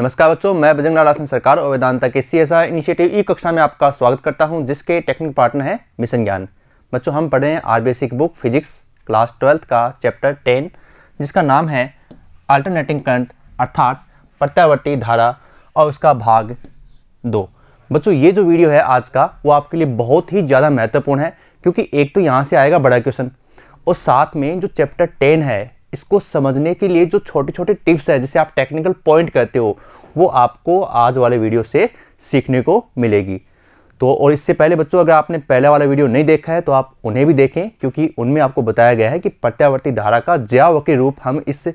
नमस्कार बच्चों, मैं बजरंग लाल आसन सरकार और वेदांता के CSR इनिशिएटिव ई कक्षा में आपका स्वागत करता हूं, जिसके टेक्निकल पार्टनर हैं मिशन ज्ञान। बच्चों, हम पढ़े हैं RBSc की बुक फिजिक्स क्लास 12 का चैप्टर 10, जिसका नाम है अल्टरनेटिंग करंट अर्थात प्रत्यावर्ती धारा और उसका भाग 2। बच्चों, ये जो वीडियो है आज का वो आपके लिए बहुत ही ज़्यादा महत्वपूर्ण है, क्योंकि एक तो यहाँ से आएगा बड़ा क्वेश्चन और साथ में जो चैप्टर 10 है इसको समझने के लिए जो छोटे छोटे टिप्स है जिसे आप टेक्निकल पॉइंट कहते हो, वो आपको आज वाले वीडियो से सीखने को मिलेगी। तो और इससे पहले बच्चों, अगर आपने पहले वाला वीडियो नहीं देखा है तो आप उन्हें भी देखें, क्योंकि उनमें आपको बताया गया है कि प्रत्यावर्ती धारा का ज्यावक्रीय रूप हम इस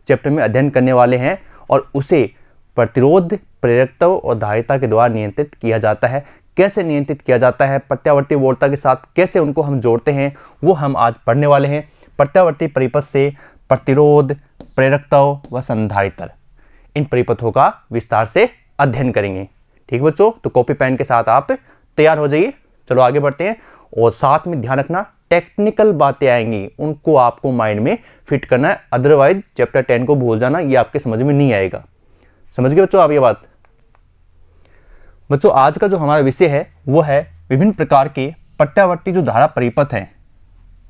चैप्टर में अध्ययन करने वाले हैं और उसे प्रतिरोध, प्रेरकत्व और धारिता के द्वारा नियंत्रित किया जाता है। कैसे नियंत्रित किया जाता है, प्रत्यावर्ती वोल्टता के साथ कैसे उनको हम जोड़ते हैं, वो हम आज पढ़ने वाले हैं। प्रत्यावर्ती परिपथ से प्रतिरोध, प्रेरकत्व व संधारित्र, इन परिपथों का विस्तार से अध्ययन करेंगे। ठीक बच्चों, तो कॉपी पेन के साथ आप तैयार हो जाइए। चलो आगे बढ़ते हैं और साथ में ध्यान रखना, टेक्निकल बातें आएंगी उनको आपको माइंड में फिट करना है, अदरवाइज चैप्टर 10 को भूल जाना, ये आपके समझ में नहीं आएगा। समझ गए बच्चों आप ये बात? बच्चों, आज का जो हमारा विषय है वो है विभिन्न प्रकार के प्रत्यावर्ती जो धारा परिपथ हैं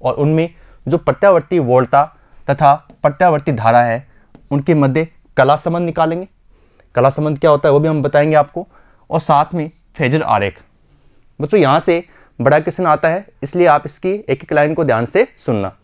और उनमें जो प्रत्यावर्ती वोल्टता तथा प्रत्यावर्ती धारा है उनके मध्य कला संबंध निकालेंगे। कला संबंध क्या होता है वो भी हम बताएंगे आपको, और साथ में फेजर आरेख। बच्चों, यहाँ से बड़ा क्वेश्चन आता है, इसलिए आप इसकी एक एक लाइन को ध्यान से सुनना।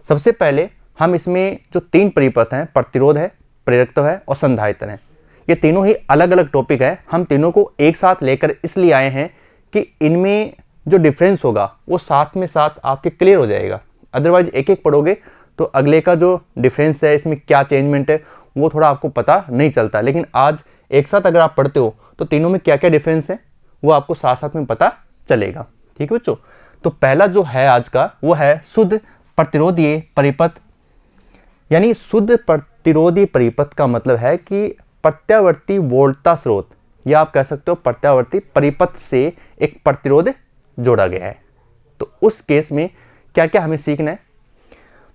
सबसे पहले हम इसमें जो 3 परिपथ हैं, प्रतिरोध है, प्रेरकत्व है और संधारित्र है, ये तीनों ही अलग अलग टॉपिक है। हम तीनों को एक साथ लेकर इसलिए आए हैं कि इनमें जो डिफरेंस होगा वो साथ में साथ आपके क्लियर हो जाएगा। अदरवाइज एक एक पढ़ोगे तो अगले का जो डिफरेंस है, इसमें क्या चेंजमेंट है, वो थोड़ा आपको पता नहीं चलता। लेकिन आज एक साथ अगर आप पढ़ते हो तो तीनों में क्या क्या डिफरेंस है वो आपको साथ साथ में पता चलेगा। ठीक है बच्चों, तो पहला जो है आज का वो है शुद्ध प्रतिरोधीय परिपथ। यानी शुद्ध प्रतिरोधी परिपथ का मतलब है कि प्रत्यावर्ती वोल्टता स्रोत, या आप कह सकते हो प्रत्यावर्ती परिपथ से एक प्रतिरोध जोड़ा गया है। तो उस केस में क्या क्या हमें सीखना है?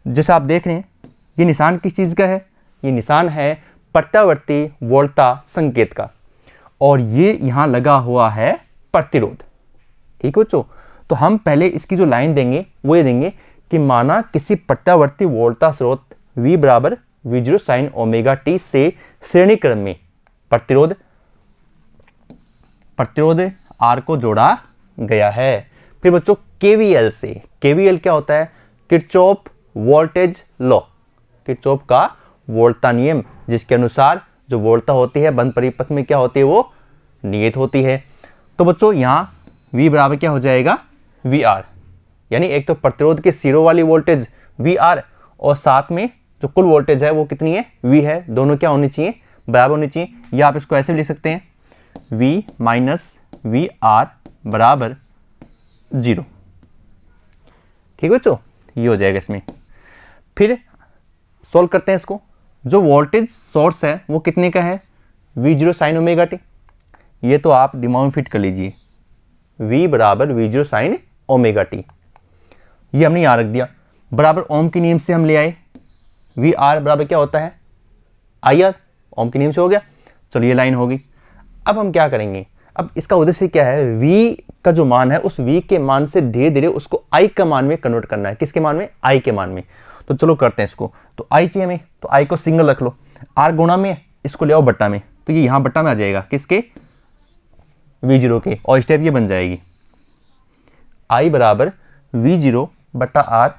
जैसे आप देख रहे हैं, ये निशान किस चीज़ का है? ये निशान है प्रत्यावर्ती वोल्टता संकेत का, और ये यहाँ लगा हुआ है प्रतिरोध। ठीक है बच्चों, तो हम पहले इसकी जो लाइन देंगे वो ये देंगे कि माना किसी प्रत्यावर्ती वोल्टता स्रोत V बराबर V0 sin ओमेगा t से श्रेणी क्रम में प्रतिरोध R को जोड़ा गया है। फिर बच्चों KVL से, KVL क्या होता है? किरचॉफ वोल्टेज लॉ, किरचॉफ का वोल्टता नियम, जिसके अनुसार जो वोल्टता होती है बंद परिपथ में क्या होती है, वो नियत होती है। तो बच्चों यहाँ V बराबर क्या हो जाएगा? VR, यानी एक तो प्रतिरोध के सिरों वाली वोल्टेज VR और साथ में जो कुल वोल्टेज है वो कितनी है? V है। दोनों क्या होनी चाहिए? बराबर होनी चाहिए। या आप इसको ऐसे भी लिख सकते हैं, V माइनस VR बराबर 0। ठीक है बच्चों, ये हो जाएगा इसमें। फिर सोल्व करते हैं इसको। जो वोल्टेज सोर्स है वो कितने का है? V0 sin omega t। ये तो आप दिमाग में फिट कर लीजिए, V बराबर V0 sin ओमेगा t। ये हमने यहाँ रख दिया। बराबर ओम के नियम से हम ले आए, VR बराबर क्या होता है? IR। ओम के नियम से हो गया। चलो ये लाइन होगी। अब हम क्या करेंगे? अब इसका उद्देश्य क्या है? V का जो मान है उस V के मान से धीरे धीरे उसको I का मान में कन्वर्ट करना है। किसके मान में? I के मान में। तो चलो करते हैं इसको। तो I चाहिए हमें, तो I को सिंगल रख लो, R गुणा में इसको ले आओ बट्टा में, तो ये यहाँ बट्टा में आ जाएगा किसके? V0 के, और स्टेप ये बन जाएगी I बराबर V0 बट्टा R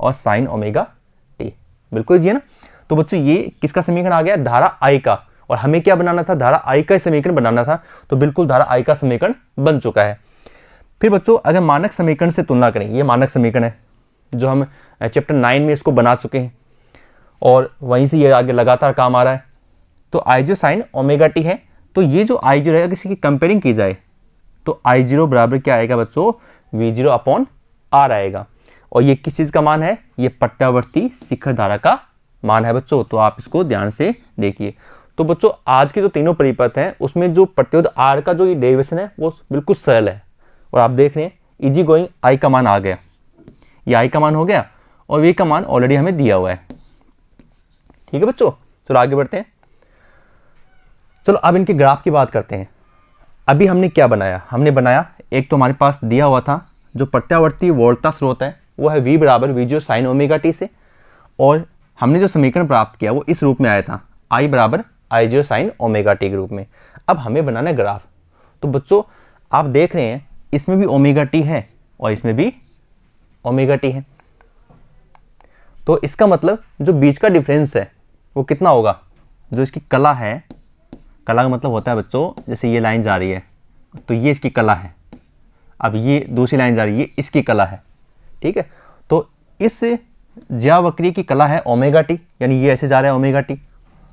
और साइन ओमेगा t। बिल्कुल जी है ना। तो बच्चों ये किसका समीकरण आ गया? धारा I का, और हमें क्या बनाना था? धारा I का समीकरण बनाना था। तो बिल्कुल धारा I का समीकरण बन चुका है। फिर बच्चों अगर मानक समीकरण से तुलना करें, ये मानक समीकरण है जो हम चैप्टर 9 में इसको बना चुके हैं और वहीं से ये आगे लगातार काम आ रहा है। तो I0 साइन ओमेगा t है, तो ये जो I0 है अगर किसी की कंपेयरिंग की जाए तो I0 बराबर क्या आएगा बच्चों? V0 अपॉन R आएगा। और ये किस चीज़ का मान है? ये प्रत्यावर्ती शिखर धारा का मान है बच्चों। तो आप इसको ध्यान से देखिए। तो बच्चों आज के जो तीनों परिपथ हैं उसमें जो प्रतिरोध R का जो ये डेरिवेशन है वो बिल्कुल सरल है, और आप देख रहे हैं इजी गोइंग I का मान आ गया, ये I का मान हो गया और V का मान ऑलरेडी हमें दिया हुआ है। ठीक है बच्चों, चलो आगे बढ़ते हैं। चलो अब इनके ग्राफ की बात करते हैं। अभी हमने क्या बनाया, हमने बनाया एक तो हमारे पास दिया हुआ था जो प्रत्यावर्ती वोल्टता स्रोत है वो है V बराबर V0 साइन ओमेगा टी से, और हमने जो समीकरण प्राप्त किया वो इस रूप में आया था I बराबर I0 साइन ओमेगा टी के रूप में। अब हमें बनाना है ग्राफ। तो बच्चों आप देख रहे हैं इसमें भी ओमेगा टी है और इसमें भी ओमेगा टी है, तो इसका मतलब जो बीच का डिफरेंस है वो कितना होगा, जो इसकी कला है, कला का मतलब होता है बच्चों जैसे ये लाइन जा रही है तो ये इसकी कला है, अब ये दूसरी लाइन जा रही है इसकी कला है, ठीक है। तो इस ज्यावक्रीय की कला है ओमेगा टी, यानी ये ऐसे जा रहा है ओमेगा टी,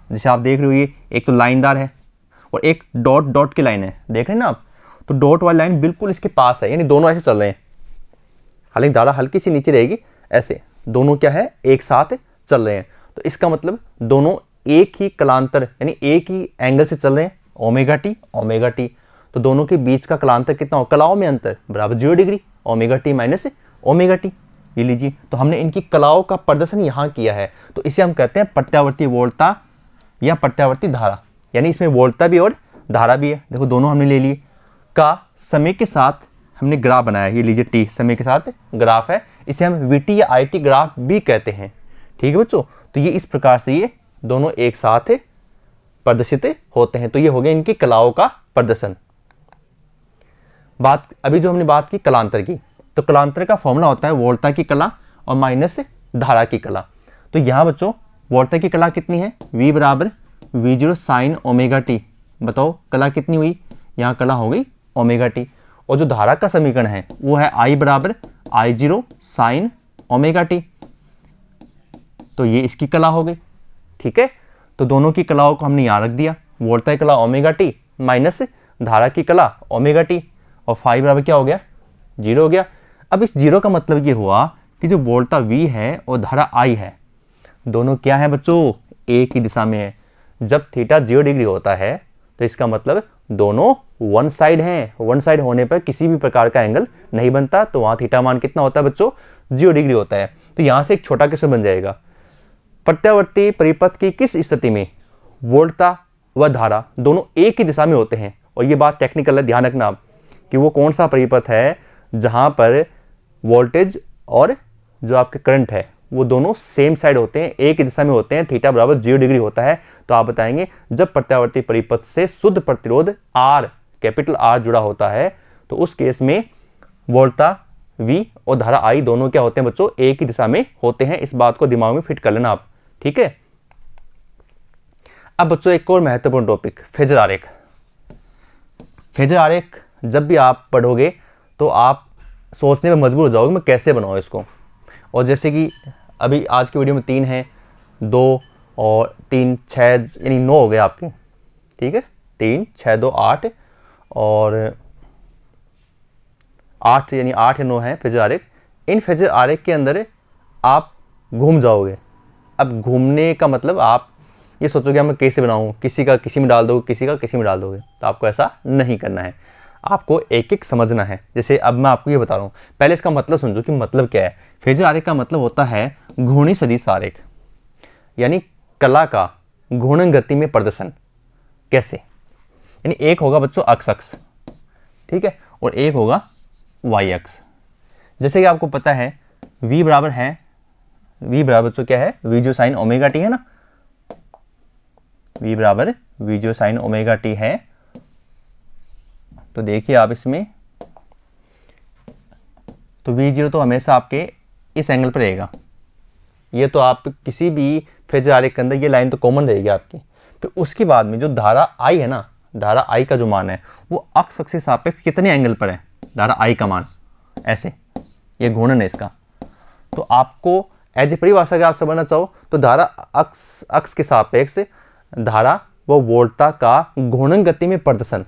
जैसे आप देख रहे हो ये एक तो लाइनदार है और एक डॉट डॉट की लाइन है, देख रहे हैं ना आप। तो डॉट वाली लाइन बिल्कुल इसके पास है, यानी दोनों ऐसे चल रहे हैं, हालांकि धारा हल्की सी नीचे रहेगी, ऐसे दोनों क्या है एक साथ चल रहे हैं। तो इसका मतलब दोनों एक ही कलांतर यानी एक ही एंगल से चल रहे हैं, ओमेगा टी। तो दोनों के बीच का कलांतर कितना हो, कलाओं में अंतर बराबर 0 degree, omega T minus omega T, ये लीजिए। तो हमने इनकी कलाओं का प्रदर्शन यहाँ किया है, तो इसे हम कहते हैं प्रत्यावर्ती वोल्टता या प्रत्यावर्ती धारा, यानी इसमें वोल्टता भी और धारा भी है। देखो दोनों हमने ले लिए, का समय के साथ हमने ग्राफ बनाया, ये लीजिए टी समय के साथ ग्राफ है, इसे हम वीटी या आईटी ग्राफ भी कहते हैं, ठीक है बच्चों। तो ये इस प्रकार से ये दोनों एक साथ प्रदर्शित होते हैं। तो ये हो गया इनकी कलाओं का प्रदर्शन। बात अभी जो हमने बात की कलांतर की, तो कलांतर का फॉर्मूला होता है वोल्टता की कला और माइनस धारा की कला। तो यहाँ बच्चों वोल्टता की कला कितनी है, V बराबर V0 साइन ओमेगा टी, बताओ कला कितनी हुई, यहाँ कला हो गई ओमेगा टी। और जो धारा का समीकरण है वो है I बराबर I0 साइन ओमेगा टी, तो ये इसकी कला हो गई, ठीक है। तो दोनों की कलाओं को हमने यहाँ रख दिया, वोल्टता की कला ओमेगा टी माइनस धारा की कला ओमेगा टी, और फाई बराबर क्या हो गया 0 हो गया। अब इस 0 का मतलब ये हुआ कि जो वोल्टता V है और धारा I है दोनों क्या है बच्चों, एक ही दिशा में है। जब थीटा 0 डिग्री होता है तो इसका मतलब दोनों वन साइड हैं, वन साइड होने पर किसी भी प्रकार का एंगल नहीं बनता, तो वहाँ थीटा मान कितना होता है बच्चों 0 डिग्री होता है। तो यहाँ से एक छोटा क्वेश्चन बन जाएगा, प्रत्यावर्ती परिपथ की किस स्थिति में वोल्टता व धारा दोनों एक ही दिशा में होते हैं। और ये बात टेक्निकल है, ध्यान रखना आप कि वो कौन सा परिपथ है जहाँ पर वोल्टेज और जो आपके करंट है वो दोनों सेम साइड होते हैं, एक ही दिशा में होते हैं, थीटा बराबर 0 डिग्री होता है। तो आप बताएंगे जब प्रत्यावर्ती परिपथ से शुद्ध प्रतिरोध R कैपिटल R जुड़ा होता है तो उस केस में वोल्टता V और धारा I दोनों क्या होते हैं बच्चों, एक ही दिशा में होते हैं। इस बात को दिमाग में फिट कर लेना आप, ठीक है। अब बच्चों एक और महत्वपूर्ण टॉपिक, फेजर आरेख। फेजर आरेख जब भी आप पढ़ोगे तो आप सोचने में मजबूर हो जाओगे मैं कैसे बनाऊँ इसको। और जैसे कि अभी आज की वीडियो में 3 है, 2 और 3 6 यानी 9 हो गए आपके, ठीक है। 3 6 2 8 और 8 यानी 8 या 9 है फेजर आरेख। इन फेजर आरेख के अंदर आप घूम जाओगे। अब घूमने का मतलब आप ये सोचोगे मैं कैसे बनाऊँ, किसी का किसी में डाल दोगे, किसी का किसी में डाल दोगे, तो आपको ऐसा नहीं करना है, आपको एक एक समझना है। जैसे अब मैं आपको ये बता रहा हूँ, पहले इसका मतलब समझो कि मतलब क्या है। फेजर आरेख का मतलब होता है घूर्णी सदिश आरेख, यानी कला का घूर्णन गति में प्रदर्शन। कैसे, यानी एक होगा बच्चों अक्ष अक्ष, ठीक है, और एक होगा वाई अक्ष। जैसे कि आपको पता है V बराबर है, V बराबर बच्चों क्या है V0 साइन ओमेगा टी है ना, V बराबर V0 साइन ओमेगा टी है। तो देखिए आप इसमें तो V0 तो हमेशा आपके इस एंगल पर रहेगा, ये तो आप किसी भी फेजर आरेख के अंदर ये लाइन तो कॉमन रहेगी आपकी। फिर उसके बाद में जो धारा I है ना, धारा I का जो मान है वो अक्ष अक्ष से सापेक्ष कितने एंगल पर है, धारा I का मान ऐसे, ये घूर्णन है इसका। तो आपको एज ए परिभाषा अगर आप समझना चाहो तो धारा अक्ष के सापेक्ष धारा व वोल्टता का घूर्णन गति में प्रदर्शन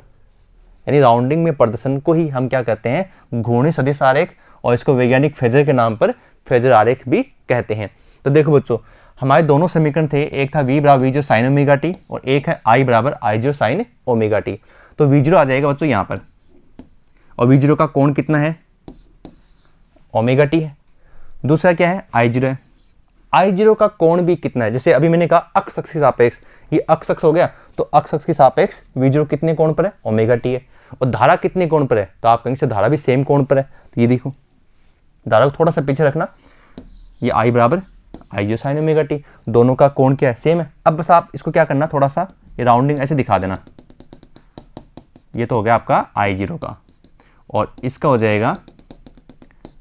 यानी राउंडिंग में प्रदर्शन को ही हम क्या कहते हैं घूर्णी सदिश आरेख, और इसको वैज्ञानिक फेजर के नाम पर फेजर आरेख भी कहते हैं। तो देखो बच्चों हमारे दोनों समीकरण थे, एक था V बराबर V0 साइन ओमेगा टी और एक है I बराबर I0 साइन ओमेगा टी। तो V0 आ जाएगा बच्चों यहाँ पर, और V0 का कोण कितना है ओमेगा टी है। दूसरा क्या है I0 है, I0 का कोण भी कितना है, जैसे अभी मैंने कहा अक्ष अक्ष के सापेक्ष, ये अक्ष अक्ष हो गया, तो अक्ष अक्ष के सापेक्ष V0 कितने कोण पर है, ओमेगा टी है। और धारा कितने कोण पर है, तो आप कहेंगे धारा भी सेम कोण पर है। तो ये देखो धारा को थोड़ा सा पीछे रखना, ये I बराबर I0 साइन ओमेगा टी, दोनों का कोण क्या है, सेम है। अब बस आप इसको क्या करना, थोड़ा सा ये राउंडिंग ऐसे दिखा देना। ये तो हो गया आपका I0 का, और इसका हो जाएगा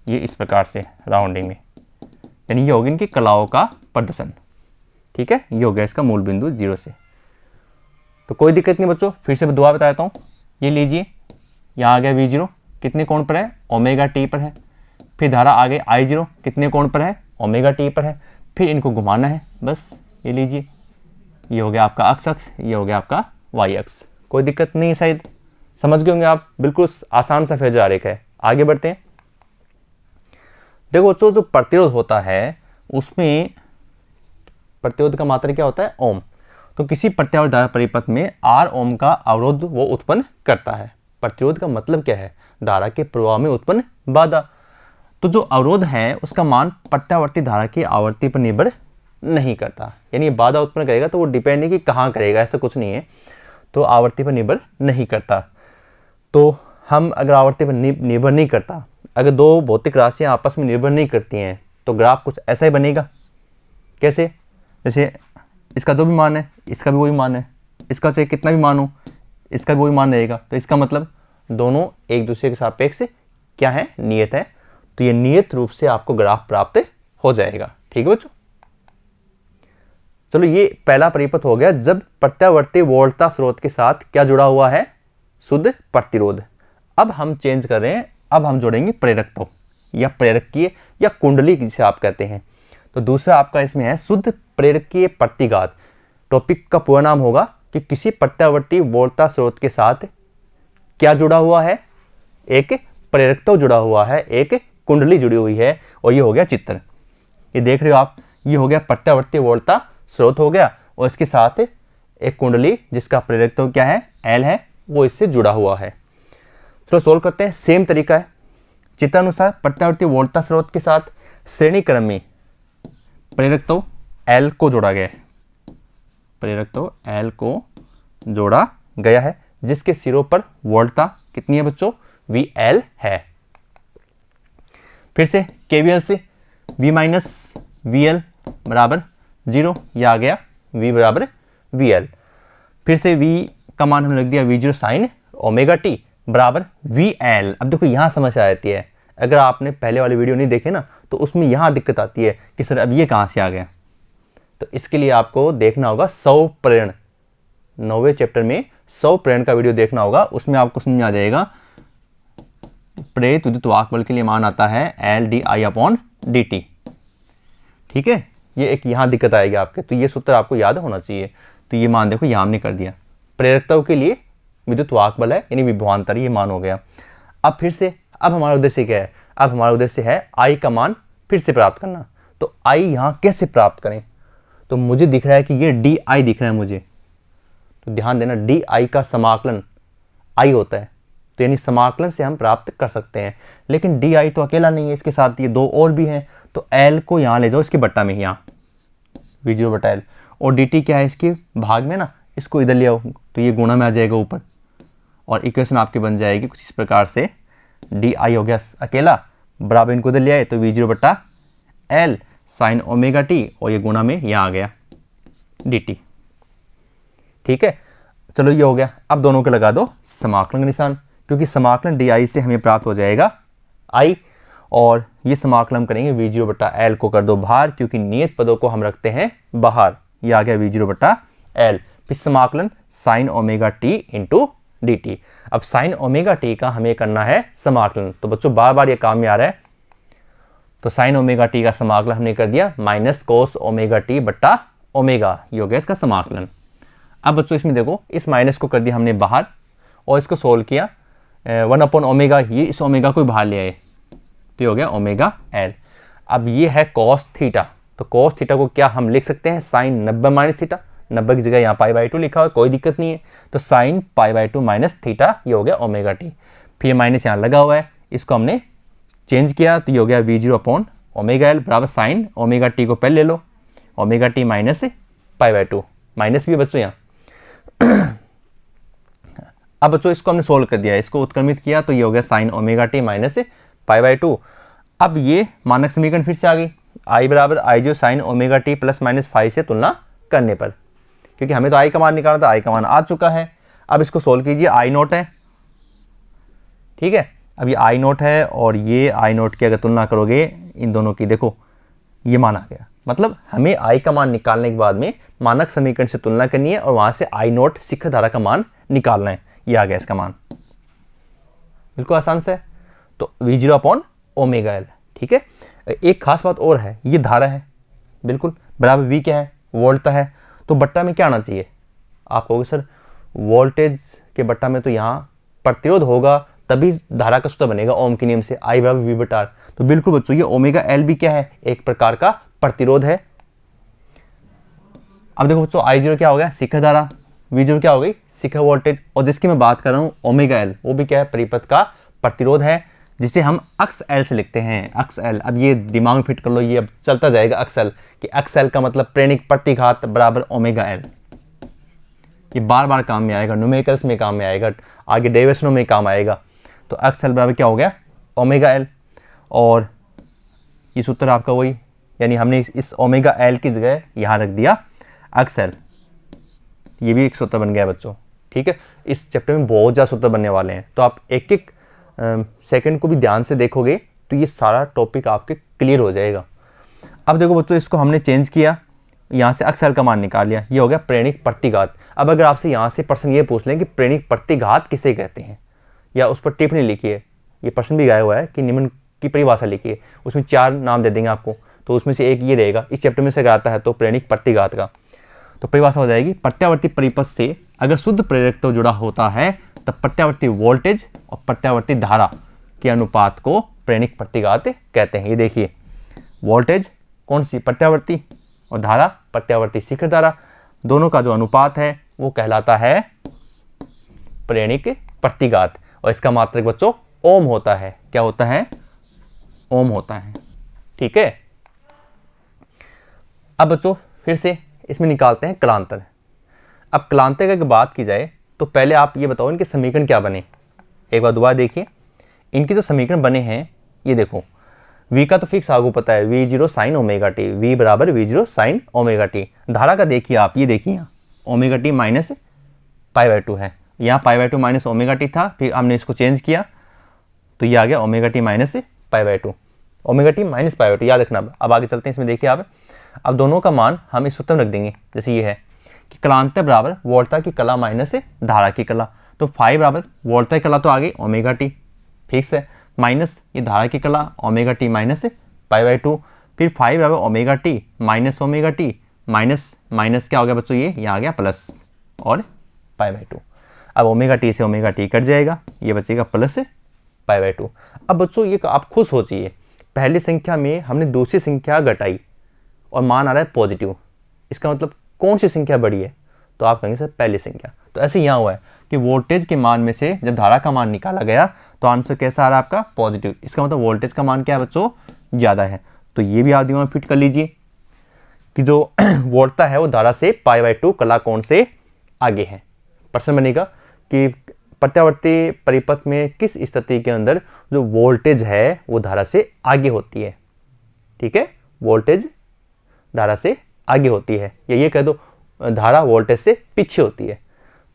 ये इस प्रकार से राउंडिंग में, यानी ये होगी इनकी कलाओं का प्रदर्शन। ठीक है, ये हो गया इसका मूल बिंदु 0 से। तो कोई दिक्कत नहीं बच्चों, फिर से दुआ बताता हूँ। ये लीजिए, यहाँ आ गया V0 कितने कोण पर है, ओमेगा टी पर है। फिर धारा आ गई I0 कितने कोण पर है, ओमेगा टी पर है। फिर इनको घुमाना है, बस ये लीजिए, ये हो गया आपका अक्ष अक्ष, ये हो गया आपका वाई अक्ष। कोई दिक्कत नहीं, शायद समझ गए होंगे आप, बिल्कुल आसान सा फेजर आरेख है। आगे बढ़ते हैं। देखो बच्चों, जो प्रतिरोध होता है उसमें प्रतिरोध का मात्रा क्या होता है, ओम। तो किसी प्रत्यावर्ती धारा परिपथ में R ओम का अवरोध वो उत्पन्न करता है। प्रतिरोध का मतलब क्या है, धारा के प्रवाह में उत्पन्न बाधा। तो जो अवरोध है उसका मान प्रत्यावर्ती धारा की आवृत्ति पर निर्भर नहीं करता, यानी बाधा उत्पन्न करेगा तो वो डिपेंड नहीं कि कहाँ करेगा, ऐसा कुछ नहीं है। तो आवृत्ति पर निर्भर नहीं करता। तो हम अगर आवृत्ति पर निर्भर नहीं करता, अगर दो भौतिक राशियाँ आपस में निर्भर नहीं करती हैं, तो ग्राफ कुछ ऐसा ही बनेगा। कैसे, जैसे इसका जो भी मान है इसका भी वही मान है, इसका चाहे कितना भी मान हो इसका भी वही मान रहेगा। तो इसका मतलब दोनों एक दूसरे के सापेक्ष क्या है, नियत है। तो ये नियत रूप से आपको ग्राफ प्राप्त हो जाएगा। ठीक है बच्चों, चलो ये पहला परिपथ हो गया जब प्रत्यावर्ती वोल्टता स्रोत के साथ क्या जुड़ा हुआ है, शुद्ध प्रतिरोध। अब हम चेंज कर रहे हैं, अब हम जोड़ेंगे प्रेरकत्व या प्रेरकीय या कुंडली जिसे आप कहते हैं। तो दूसरा आपका इसमें है शुद्ध प्रेरकीय प्रतिघात। टॉपिक का पूरा नाम होगा कि किसी प्रत्यावर्ती वोल्टता स्रोत के साथ क्या जुड़ा हुआ है, एक प्रेरकत्व जुड़ा हुआ है, एक कुंडली जुड़ी हुई है। और ये हो गया चित्र, ये देख रहे हो आप, ये हो गया प्रत्यावर्ती वोल्टता स्रोत हो गया, और इसके साथ एक कुंडली जिसका प्रेरकत्व क्या है, L है, वो इससे जुड़ा हुआ है। चलो सोल्व करते हैं। सेम तरीका है, चित्रानुसार प्रत्यावर्ती वोल्टता स्रोत के साथ श्रेणी क्रम में प्रेरकत्व L को जोड़ा गया है, प्रेरकत्व L को जोड़ा गया है, जिसके सिरों पर वोल्टता कितनी है बच्चों, VL है। फिर से KVL से V माइनस VL बराबर 0, यह आ गया V बराबर VL। फिर से V का मान हमने लिख दिया V0 साइन ओमेगा टी बराबर VL। अब देखो यहाँ समस्या आती है, अगर आपने पहले वाले वीडियो नहीं देखे ना, तो उसमें यहाँ दिक्कत आती है कि सर अब ये कहाँ से आ गया। तो इसके लिए आपको देखना होगा 100 प्रेरण, 9वें चैप्टर में 100 प्रेरण का वीडियो देखना होगा, उसमें आपको समझ आ जाएगा। प्रेरित विद्युत वाहक बल के लिए मान आता है LdI/dt। ठीक है, ये एक यहाँ दिक्कत आएगी आपके, तो ये सूत्र आपको याद होना चाहिए। तो ये मान देखो यहाँ हमने कर दिया, प्रेरकत्व के लिए विद्युत वाहक बल है यानी विभवांतर, ये मान हो गया। अब फिर से, अब हमारा उद्देश्य क्या है, अब हमारा उद्देश्य है I का मान फिर से प्राप्त करना। तो I यहाँ कैसे प्राप्त करें, तो मुझे दिख रहा है कि ये DI दिख रहा है मुझे, तो ध्यान देना DI का समाकलन I होता है, तो यानी समाकलन से हम प्राप्त कर सकते हैं। लेकिन DI तो अकेला नहीं है, इसके साथ ये दो और भी हैं, तो L को यहाँ ले जाओ इसके बट्टा में, यहाँ V0 बटा L, और dt क्या है इसके भाग में ना, इसको इधर ले आओ तो ये गुणा में आ जाएगा ऊपर, और इक्वेशन आपकी बन जाएगी कुछ इस प्रकार से, DI हो गया अकेला, बराबर इनको इधर ले आए तो V0 बटा L साइन ओमेगा टी, और ये गुणा में यहाँ आ गया dt। ठीक है, चलो ये हो गया। अब दोनों के लगा दो समाकलन का निशान, क्योंकि समाकलन DI से हमें प्राप्त हो जाएगा I, और ये समाकलन करेंगे V0 बटा L को कर दो बाहर, क्योंकि नियत पदों को हम रखते हैं बाहर। ये आ गया V0 बटा L। फिर समाकलन sign omega T into dt। अब साइन ओमेगा टी का हमें करना है समाकलन, तो बच्चों बार बार ये काम में आ रहा है। तो साइन ओमेगा टी का समाकलन हमने कर दिया माइनस कोस ओमेगा टी बट्टा ओमेगा, ये हो गया इसका समाकलन। अब बच्चों इसमें देखो, इस माइनस को कर दिया हमने बाहर, और इसको सोल्व किया 1/ओमेगा, ये इस ओमेगा को बाहर ले आए, तो ये हो गया ओमेगा L। अब ये है कॉस थीटा, तो कॉस थीटा को क्या हम लिख सकते हैं, साइन 90 माइनस थीटा, 90 की जगह यहाँ π/2 लिखा हुआ, कोई दिक्कत नहीं है। तो साइन π/2 माइनस थीटा, ये हो गया ओमेगा टी। फिर माइनस यहाँ लगा हुआ है, इसको हमने चेंज किया, तो ये हो गया V0 अपॉन ओमेगा एल बराबर साइन ओमेगा टी को पहले ले लो, omega T minus pi by 2, minus भी है बच्चों यहाँ। अब बच्चों इसको हमने सोल्व कर दिया, इसको उत्क्रमित किया तो ये हो गया sign omega T minus pi by 2। अब ये मानक समीकरण फिर से आ गई, आई बराबर आई जो sine omega T plus minus five से तुलना करने पर, क्योंकि हमें तो आई का मान निकालना था, आई का मान आ चुका है। अब इसको सोल्व कीजिए, आई नोट है, ठीक है। अब ये आई नोट है और ये आई नोट की अगर तुलना करोगे इन दोनों की, देखो ये मान आ गया। मतलब हमें आई का मान निकालने के बाद में मानक समीकरण से तुलना करनी है और वहां से आई नोट शिखर धारा का मान निकालना है। ये आ गया इसका मान, बिल्कुल आसान से है। तो V0 अपॉन ओमेगा एल, ठीक है। एक खास बात और है, ये धारा है बिल्कुल, बराबर V क्या है, वोल्ट है, तो बट्टा में क्या आना चाहिए। आप कहोगे सर वोल्टेज के बट्टा में तो यहाँ प्रतिरोध होगा तभी धारा का सूत्र बनेगा ओम के नियम से, I बराबर V बटा R। तो बिल्कुल बच्चों ये ओमेगा एल भी क्या है, एक प्रकार का प्रतिरोध है। अब देखो बच्चों I0 क्या हो गया, शिखर धारा, V0 क्या हो गई, शिखर वोल्टेज, और जिसकी मैं बात कर रहा हूँ ओमेगा एल, वो भी क्या है, परिपथ का प्रतिरोध है, जिसे हम अक्स एल से लिखते हैं, अक्स एल। अब ये दिमाग में फिट कर लो, ये अब चलता जाएगा अक्स एल, कि अक्स एल का मतलब प्रेरणिक प्रतिघात बराबर ओमेगा एल। ये बार बार काम में आएगा, न्यूमेरिकल्स में काम में आएगा, आगे डेरिवेशनों में काम आएगा। तो अक्स एल बराबर क्या हो गया, ओमेगा एल, और ये सूत्र आपका वही, यानी हमने इस ओमेगा एल की जगह यहाँ रख दिया अक्स एल। ये भी एक सूत्र बन गया बच्चों, ठीक है। इस चैप्टर में बहुत ज़्यादा सूत्र बनने वाले हैं, तो आप एक एक सेकंड को भी ध्यान से देखोगे तो ये सारा टॉपिक आपके क्लियर हो जाएगा। अब देखो बच्चों इसको हमने चेंज किया, यहाँ से अक्स एल का मान निकाल लिया, ये हो गया प्रेरणिक प्रतिघात। अब अगर आपसे यहाँ से प्रश्न ये पूछ लें कि प्रेरणिक प्रतिघात किसे कहते हैं, या उस पर टिप्पणी लिखिए, ये प्रश्न भी गाया हुआ है कि निम्न की परिभाषा लिखिए, उसमें 4 नाम दे देंगे आपको, तो उसमें से एक ये रहेगा, इस चैप्टर में से अगर आता है तो प्रेरणिक प्रतिघात का। तो परिभाषा हो जाएगी, प्रत्यावर्ती परिपथ से अगर शुद्ध प्रेरकत्व जुड़ा होता है तब प्रत्यावर्ती वोल्टेज और प्रत्यावर्ती धारा के अनुपात को प्रेरणिक प्रतिघात कहते हैं। ये देखिए, वोल्टेज कौन सी, प्रत्यावर्ती, और धारा प्रत्यावर्ती शिखर धारा, दोनों का जो अनुपात है वो कहलाता है प्रेरणिक प्रतिघात, और इसका मात्रक बच्चों ओम होता है। क्या होता है, ओम होता है, ठीक है। अब बच्चों फिर से इसमें निकालते हैं कलांतर। अब कलांतर की अगर बात की जाए तो पहले आप ये बताओ इनके समीकरण क्या बने, एक बार दोबारा देखिए। इनके जो समीकरण बने हैं ये देखो, V का तो फिक्स आपको पता है, V0 sign omega T, V बराबर V0 साइन ओमेगा टी। धारा का देखिए आप, ये देखिए यहाँ omega T minus pi by 2 है, यहाँ पाई बाय 2 माइनस ओमेगा टी था, फिर हमने इसको चेंज किया तो ये आ गया omega T minus pi by 2, omega T minus pi by 2, याद रखना। अब आगे चलते हैं, इसमें देखिए आप, अब दोनों का मान हम इस सूत्र में रख देंगे, जैसे ये है कि कलांतर बराबर वोल्टा की कला माइनस धारा की कला, तो फाई बराबर वोल्टा की कला तो आ गई ओमेगा टी, फिक्स है, माइनस ये धारा की कला omega T minus pi by 2, फिर फाई बराबर omega T minus omega T, minus minus क्या हो गया बच्चों, ये यहाँ आ गया प्लस और पाई बाय 2। अब ओमेगा टी से ओमेगा टी कट जाएगा, ये बचेगा प्लस पाई बाय 2। अब बच्चों ये आप खुद सोचिए, पहली संख्या में हमने दूसरी संख्या घटाई और मान आ रहा है पॉजिटिव, इसका मतलब कौन सी संख्या बड़ी है, तो आप कहेंगे सर पहली संख्या। तो ऐसे यहाँ हुआ है कि वोल्टेज के मान में से जब धारा का मान निकाला गया तो आंसर कैसा आ रहा है आपका, पॉजिटिव, इसका मतलब वोल्टेज का मान क्या है बच्चों, ज़्यादा है। तो ये भी आप दिमाग में फिट कर लीजिए कि जो वोल्टा है वो धारा से पाई बाय 2 कला कोण से आगे है। प्रश्न बनेगा कि प्रत्यावर्ती परिपथ में किस स्थिति के अंदर जो वोल्टेज है वो धारा से आगे होती है, ठीक है, वोल्टेज धारा से आगे होती है, या ये कह दो धारा वोल्टेज से पीछे होती है।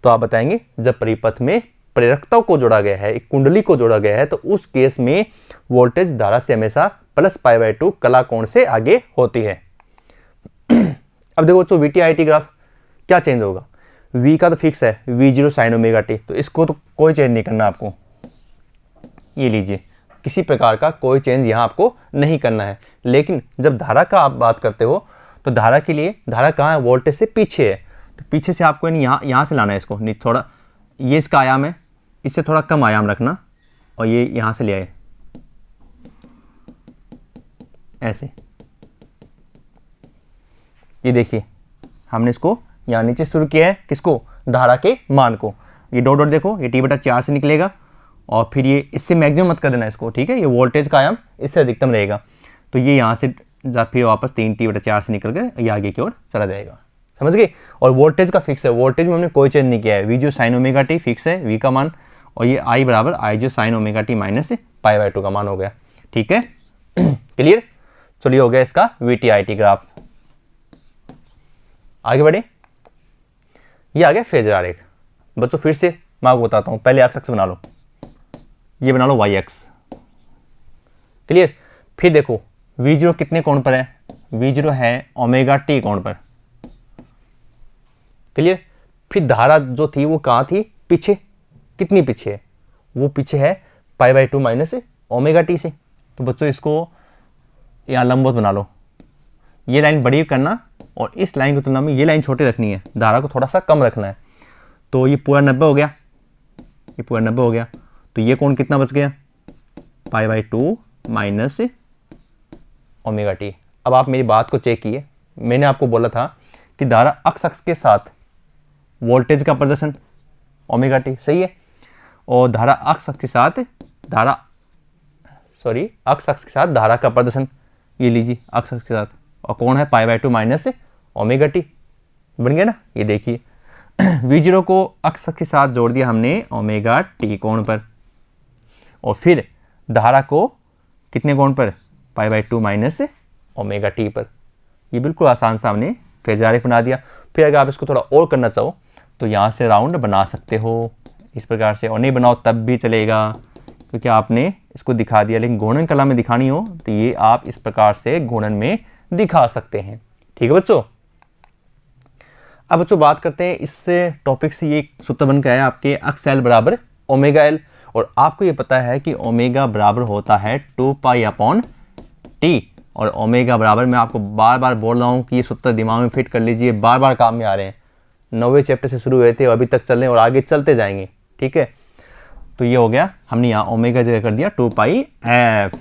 तो आप बताएंगे जब परिपथ में प्रेरकता को जोड़ा गया है, एक कुंडली को जोड़ा गया है, तो उस केस में वोल्टेज धारा से हमेशा प्लस पाई बाय 2 कला कोण से आगे होती है। अब देखो बच्चों VT/IT ग्राफ क्या चेंज होगा, V का तो फिक्स है V0 साइन ओमेगा टी, तो इसको तो कोई चेंज नहीं करना आपको, ये लीजिए, किसी प्रकार का कोई चेंज यहाँ आपको नहीं करना है। लेकिन जब धारा का आप बात करते हो तो धारा के लिए, धारा कहाँ है, वोल्टेज से पीछे है, तो पीछे से आपको यहाँ से लाना है इसको, नहीं थोड़ा, ये इसका आयाम है, इससे थोड़ा कम आयाम रखना, और ये यहाँ से ले आए ऐसे। ये देखिए हमने इसको यहाँ नीचे शुरू किया है, किसको, धारा के मान को। ये डॉट डॉट देखो, ये T/4 से निकलेगा, और फिर ये इससे मैक्सिमम मत कर देना इसको, ठीक है, ये वोल्टेज का आयाम इससे अधिकतम रहेगा। तो ये यहाँ से फिर वापस 3t/4 से निकल कर ये आगे की ओर चला जाएगा। समझ गए। और वोल्टेज का फिक्स है, वोल्टेज में हमने कोई चेंज नहीं किया है। वी जो साइन ओमेगा टी फिक्स है वी का मान, और ये आई बराबर आई जो साइन ओमेगा टी माइनस π/2 का मान हो गया। ठीक है क्लियर। चलिए हो गया इसका VT/IT ग्राफ। आगे बढ़े, ये आ गया फेजर आरेख। बच्चों फिर से मैं आपको बताता हूँ, पहले एक्स बना लो, ये बना लो y अक्ष। क्लियर। फिर देखो V0 कितने कोण पर है, V0 है ओमेगा टी कोण पर। क्लियर। फिर धारा जो थी वो कहाँ थी, पीछे। कितनी पीछे है, वो पीछे है π/2 माइनस ओमेगा टी से। तो बच्चों इसको यहाँ लंबवत बना लो, ये लाइन बड़ी करना और इस लाइन की तुलना में ये लाइन छोटी रखनी है, धारा को थोड़ा सा कम रखना है। तो ये पूरा 90 हो गया, ये पूरा 90 हो गया। तो ये कोण कितना बच गया, π/2 माइनस ओमेगा टी। अब आप मेरी बात को चेक किए, मैंने आपको बोला था कि धारा अक्ष के साथ वोल्टेज का प्रदर्शन ओमेगा टी, सही है। और धारा अक्ष के साथ अक्ष के साथ धारा का प्रदर्शन, ये लीजिए अक्ष के साथ, और कौन है π/2 माइनस ओमेगा टी। बन गया ना। ये देखिए V0 को अक्ष के साथ जोड़ दिया हमने ओमेगा टी कोण पर, और फिर धारा को कितने कोण पर, π/2 माइनस ओमेगा टी पर। ये बिल्कुल आसान सा हमने फेजर आरेख बना दिया। फिर अगर आप इसको थोड़ा और करना चाहो तो यहाँ से राउंड बना सकते हो इस प्रकार से, और नहीं बनाओ तब भी चलेगा क्योंकि आपने इसको दिखा दिया। लेकिन घूर्णन कला में दिखानी हो तो ये आप इस प्रकार से घूर्णन में दिखा सकते हैं। ठीक है बच्चों। अब बच्चों बात करते हैं इस टॉपिक से, ये सूत्र बन के आया आपके अक्स एल बराबर ओमेगा एल, और आपको ये पता है कि ओमेगा बराबर होता है 2π/T, और ओमेगा बराबर, मैं आपको बार बार बोल रहा हूँ कि ये सूत्र दिमाग में फिट कर लीजिए, बार बार काम में आ रहे हैं। 9वें चैप्टर से शुरू हुए थे और अभी तक चल रहे हैं और आगे चलते जाएंगे। ठीक है। तो ये हो गया, हमने यहाँ ओमेगा जगह कर दिया 2πf।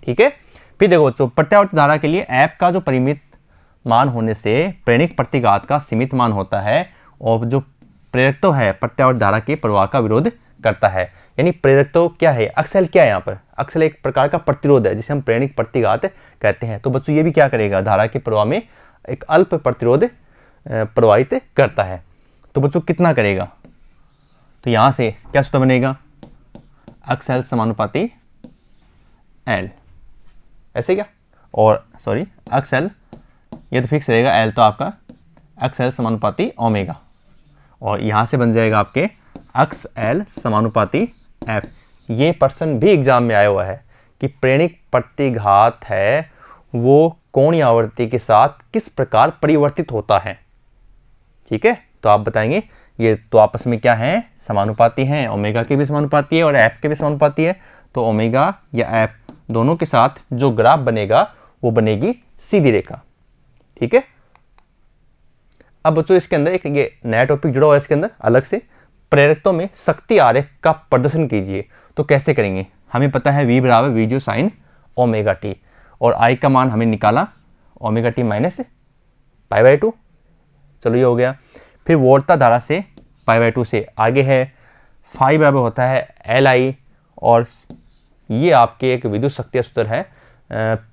ठीक है। फिर देखो बच्चों, प्रत्यावर्ती धारा के लिए f का जो परिमित मान होने से प्रेरक प्रतिघात का सीमित मान होता है, और जो प्रेरकत्व है प्रत्यावर्ती धारा के प्रवाह का विरोध करता है। यानी प्रेरकत्व क्या है, अक्सल क्या है, यहाँ पर अक्सल एक प्रकार का प्रतिरोध है जिसे हम प्रेरक प्रतिघात कहते हैं। तो बच्चों ये भी क्या करेगा, धारा के प्रवाह में एक अल्प प्रतिरोध प्रवाहित करता है। तो बच्चों कितना करेगा, तो यहाँ से क्या सूत्र बनेगा, अक्स एल समानुपाती एल, ऐसे क्या, और सॉरी अक्स एल, ये तो फिक्स रहेगा, एल तो आपका अक्स एल समानुपाती ओमेगा, और यहाँ से बन जाएगा आपके अक्स एल समानुपाती एफ। ये प्रश्न भी एग्जाम में आया हुआ है कि प्रेरक प्रतिघात है वो कोणीय आवृत्ति के साथ किस प्रकार परिवर्तित होता है। ठीक है। तो आप बताएंगे ये तो आपस में क्या है, समानुपाती हैं, ओमेगा के भी समानुपाती है और एफ के भी समानुपाती है। तो ओमेगा या एफ दोनों के साथ जो ग्राफ बनेगा वो बनेगी सीधी रेखा। ठीक है। अब बच्चों इसके अंदर एक ये नया टॉपिक जुड़ा हुआ है इसके अंदर अलग से, प्रेरकत्व में शक्ति आरेख का प्रदर्शन कीजिए। तो कैसे करेंगे, हमें पता है V बराबर V जो साइन ओमेगा टी, और I का मान हमने निकाला ओमेगा टी माइनस π/2। चलो ये हो गया। फिर वोल्टता धारा से π/2 से आगे है, फाई बराबर होता है Li, और ये आपके एक विद्युत शक्ति सूत्र है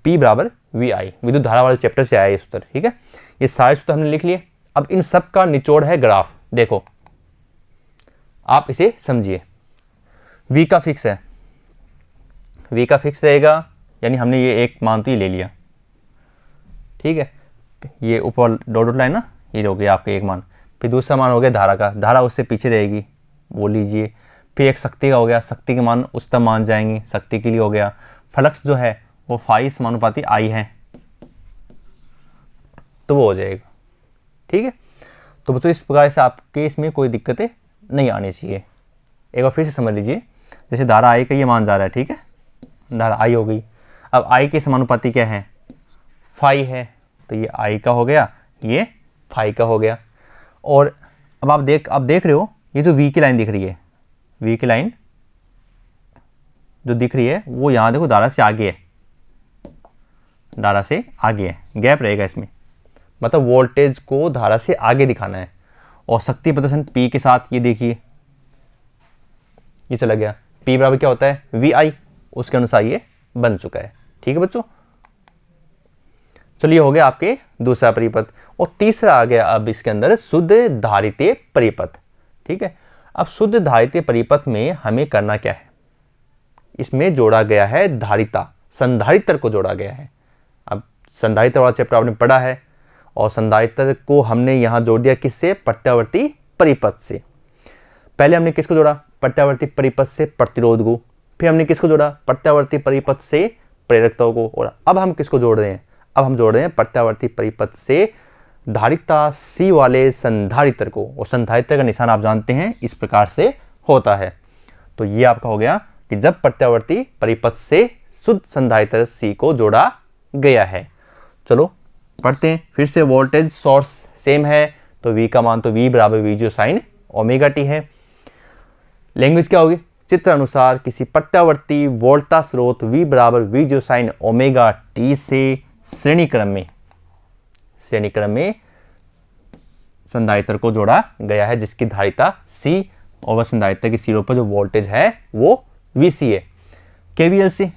P बराबर VI, विद्युत धारा वाले चैप्टर से आया ये सूत्र। ठीक है। ये सारे सूत्र हमने लिख लिए। अब इन सब का निचोड़ है ग्राफ। देखो आप इसे समझिए, V का फिक्स है, V का फिक्स रहेगा, यानी हमने ये एक मान तो ये ले लिया। ठीक है। ये ऊपर डॉट लाइन ना, ये हो गया आपके एक मान। फिर दूसरा मान हो गया धारा का, धारा उससे पीछे रहेगी, वो लीजिए। फिर एक शक्ति का हो गया, शक्ति के मान उस तक मान जाएंगे, शक्ति के लिए हो गया। फ्लक्स जो है वो फाई समानुपाती आई है, तो वो हो जाएगा। ठीक है। तो बच्चों इस प्रकार से आपके इसमें कोई दिक्कतें नहीं आनी चाहिए। एक बार फिर से समझ लीजिए, जैसे धारा आई का ये मान जा रहा है, ठीक है, धारा आई हो गई। अब आई के समानुपाती क्या है, फाई है, तो ये आई का हो गया, ये फाई का हो गया। और अब आप देख रहे हो ये जो वी की लाइन दिख रही है, वी की लाइन जो दिख रही है वो यहाँ देखो धारा से आगे है, धारा से आगे है, गैप रहेगा इसमें, मतलब वोल्टेज को धारा से आगे दिखाना है। और शक्ति प्रदर्शन P के साथ ये देखिए ये चला गया, P बराबर क्या होता है VI, उसके अनुसार ये बन चुका है। ठीक है बच्चों। चलिए हो गया आपके दूसरा परिपथ। और तीसरा आ गया अब इसके अंदर शुद्ध धारितीय परिपथ। ठीक है, अब शुद्ध धारितीय परिपथ में हमें करना क्या है, इसमें जोड़ा गया है धारिता, संधारित्र को जोड़ा गया है। अब संधारित्र वाला चैप्टर आपने पढ़ा है और संधारित्र को हमने यहाँ जोड़ दिया किससे, प्रत्यावर्ती परिपथ से। पहले हमने किसको जोड़ा, प्रत्यावर्ती परिपथ से प्रतिरोध को, फिर हमने किसको जोड़ा, प्रत्यावर्ती परिपथ से प्रेरकता को, और अब हम किसको जोड़ रहे हैं, अब हम जोड़ रहे हैं प्रत्यावर्ती परिपथ से धारिता C वाले संधारित्र को। और संधारित्र का निशान आप जानते हैं इस प्रकार से होता है। तो ये आपका हो गया कि जब प्रत्यावर्ती परिपथ से शुद्ध संधारित्र C को जोड़ा गया है। चलो पढ़ते हैं फिर से। वोल्टेज सोर्स सेम है तो V का मान तो V बराबर V0 साइन ओमेगा टी है। लैंग्वेज क्या होगी, चित्र अनुसार किसी प्रत्यावर्ती वोल्टा स्रोत V बराबर V0 साइन ओमेगा टी से श्रेणी क्रम में संधारित्र को जोड़ा गया है जिसकी धारिता C और वह संधारित्र की सिरों पर जो वोल्टेज है वो VC है। KVL से,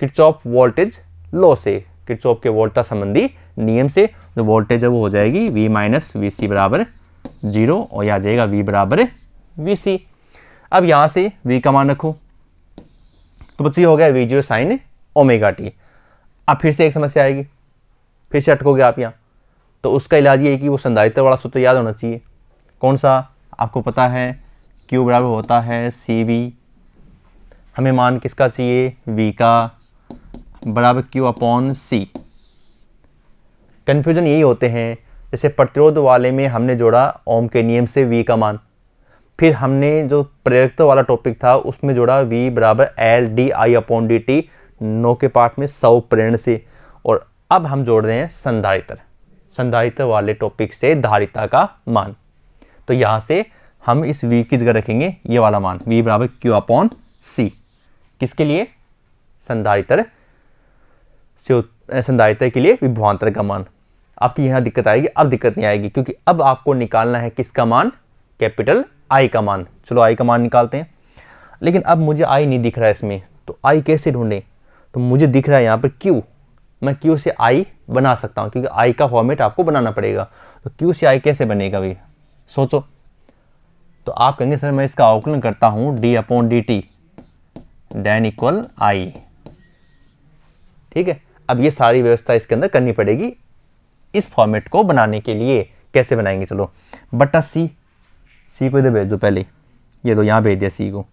किरचॉफ वोल्टेज लॉ से, किरचॉफ के वोल्टा संबंधी नियम से जो वोल्टेज है वो हो जाएगी V माइनस VC बराबर 0 और यह आ जाएगा V बराबर VC। अब यहाँ से V का मान रखो तो बच्चे हो गया V0 साइन ओमेगा टी। अब फिर से एक समस्या आएगी, फिर से अटकोगे आप यहाँ, तो उसका इलाज ये है कि वो संधारित्र वाला सूत्र याद होना चाहिए। कौन सा, आपको पता है Q बराबर होता है CV, हमें मान किसका चाहिए, V का, बराबर Q अपॉन C। कन्फ्यूजन यही होते हैं, जैसे प्रतिरोध वाले में हमने जोड़ा ओम के नियम से V का मान, फिर हमने जो प्रेरकत्व वाला टॉपिक था उसमें जोड़ा V बराबर LdI अपॉन dt, नो के पार्ट में 100 प्रेरण से, और अब हम जोड़ रहे हैं संधारित्र वाले टॉपिक से धारिता का मान। तो यहाँ से हम इस V की जगह रखेंगे ये वाला मान V बराबर Q अपॉन C। किसके लिए, संधारित्र के लिए विभवांतर का मान। आपकी यहाँ दिक्कत आएगी, अब दिक्कत नहीं आएगी क्योंकि अब आपको निकालना है किसका मान, कैपिटल I का मान। चलो I का मान निकालते हैं, लेकिन अब मुझे I नहीं दिख रहा है इसमें, तो I कैसे ढूंढें, तो मुझे दिख रहा है यहाँ पर Q, मैं Q से I बना सकता हूँ क्योंकि I का फॉर्मेट आपको बनाना पड़ेगा। तो Q से I कैसे बनेगा भाई, सोचो। तो आप कहेंगे सर मैं इसका अवकलन करता हूँ d upon dt then equal I। ठीक है, अब ये सारी व्यवस्था इसके अंदर करनी पड़ेगी इस फॉर्मेट को बनाने के लिए। कैसे बनाएंगे, चलो बटा C को इधर भेज दो, पहले ये दो यहाँ भेज दिया C को।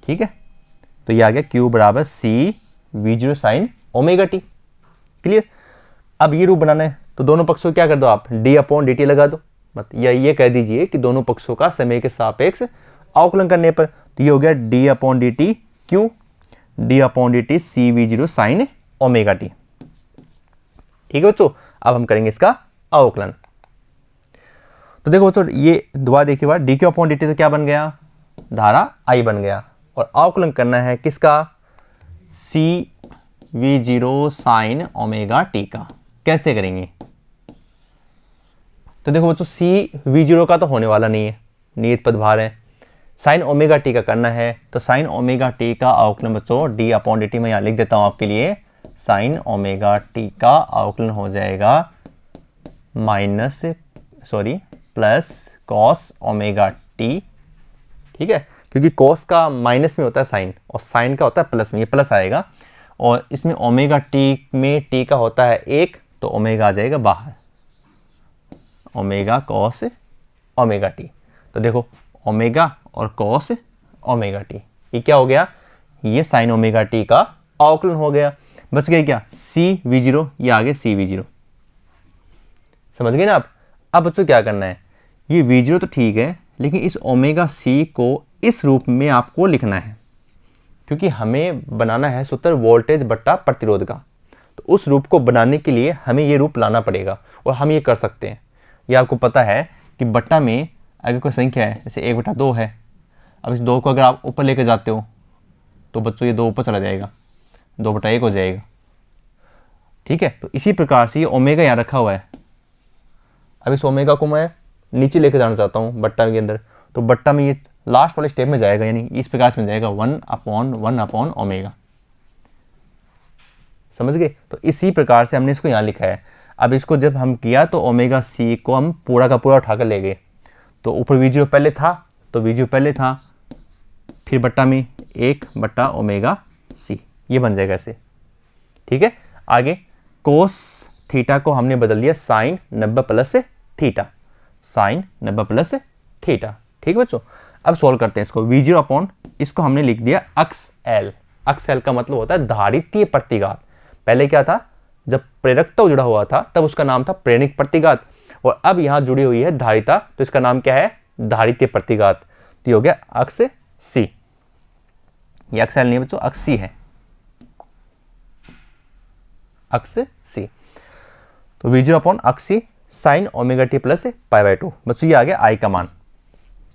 ठीक है, तो ये आ गया Q बराबर C V0 sign omega T. Clear. अब ये रूप बनाना है तो दोनों पक्षों क्या कर दो आप, d अपॉन dt लगा दो, मत या ये कह दीजिए कि दोनों पक्षों का समय के सापेक्ष अवकलन करने पर, तो ये हो गया d upon dt Q d upon dt C V0 sign omega T. ठीक है बच्चों, अब हम करेंगे इसका अवकलन। तो देखो बच्चों ये दोबारा देखिए बार D Q upon D T तो क्या बन गया, धारा I बन गया, और अवकलन करना है किसका, C V0 sign omega T का। कैसे करेंगे, तो देखो बच्चों C V0 का तो होने वाला नहीं है, नियत पदभार है, साइन ओमेगा टी का करना है। तो साइन ओमेगा टी का अवकलन बच्चों d अपॉन डी टी मैं यहाँ लिख देता हूँ आपके लिए, साइन ओमेगा टी का अवकलन हो जाएगा प्लस कॉस ओमेगा टी। ठीक है, क्योंकि कॉस का माइनस में होता है साइन और साइन का होता है प्लस में, ये प्लस आएगा, और इसमें ओमेगा टी में टी का होता है 1, तो ओमेगा आ जाएगा बाहर, ओमेगा कॉस ओमेगा टी। तो देखो ओमेगा और कॉस ओमेगा टी, ये क्या हो गया, ये साइन ओमेगा टी का अवकलन हो गया। बच गया क्या, C V0, ये आगे C V0। समझ गए ना आप। अब बच्चों क्या करना है, ये V0 तो ठीक है, लेकिन इस ओमेगा C को इस रूप में आपको लिखना है, क्योंकि हमें बनाना है सूत्र वोल्टेज बट्टा प्रतिरोध का। तो उस रूप को बनाने के लिए हमें ये रूप लाना पड़ेगा, और हम ये कर सकते हैं। ये आपको पता है कि बट्टा में अगर कोई संख्या है, जैसे 1/2 है, अब इस 2 को अगर आप ऊपर लेके जाते हो तो बच्चों ये 2 ऊपर चला जाएगा, 2/1 हो जाएगा। ठीक है, तो इसी प्रकार से ये ओमेगा यहाँ रखा हुआ है, अब इस ओमेगा को मैं नीचे लेके जाना चाहता हूँ बट्टा के अंदर, तो बट्टा में ये लास्ट वाले स्टेप में जाएगा, यानी इस प्रकार से जाएगा 1/1 ओमेगा। समझ गए। तो इसी प्रकार से हमने इसको यहाँ लिखा है। अब इसको जब हम किया तो ओमेगा सी को हम पूरा का पूरा उठाकर ले गए, तो ऊपर V0 पहले था तो V0 पहले था, फिर बट्टा में 1 बट्टा ओमेगा सी, ये बन जाएगा ऐसे। ठीक है, आगे कोस थीटा को हमने बदल दिया sine 90 plus theta, sine 90 plus theta. ठीक बच्चों, अब सॉल्व करते हैं इसको। V0 अपॉन इसको हमने लिख दिया अक्स L। अक्स L का मतलब होता है धारितीय प्रतिघात। पहले क्या था, जब प्रेरकत्व जुड़ा हुआ था तब उसका नाम था प्रेरणिक प्रतिघात, और अब यहाँ जुड़ी हुई है धारिता तो इसका नाम क्या है, धारितीय प्रतिघात। तो ये हो गया अक्स C। ये अक्स L नहीं बच्चों, अक्स C है, अक्स C। तो V0 अपॉन अक्स C sine omega T plus π/2। बच्चों ये आ गया I का मान।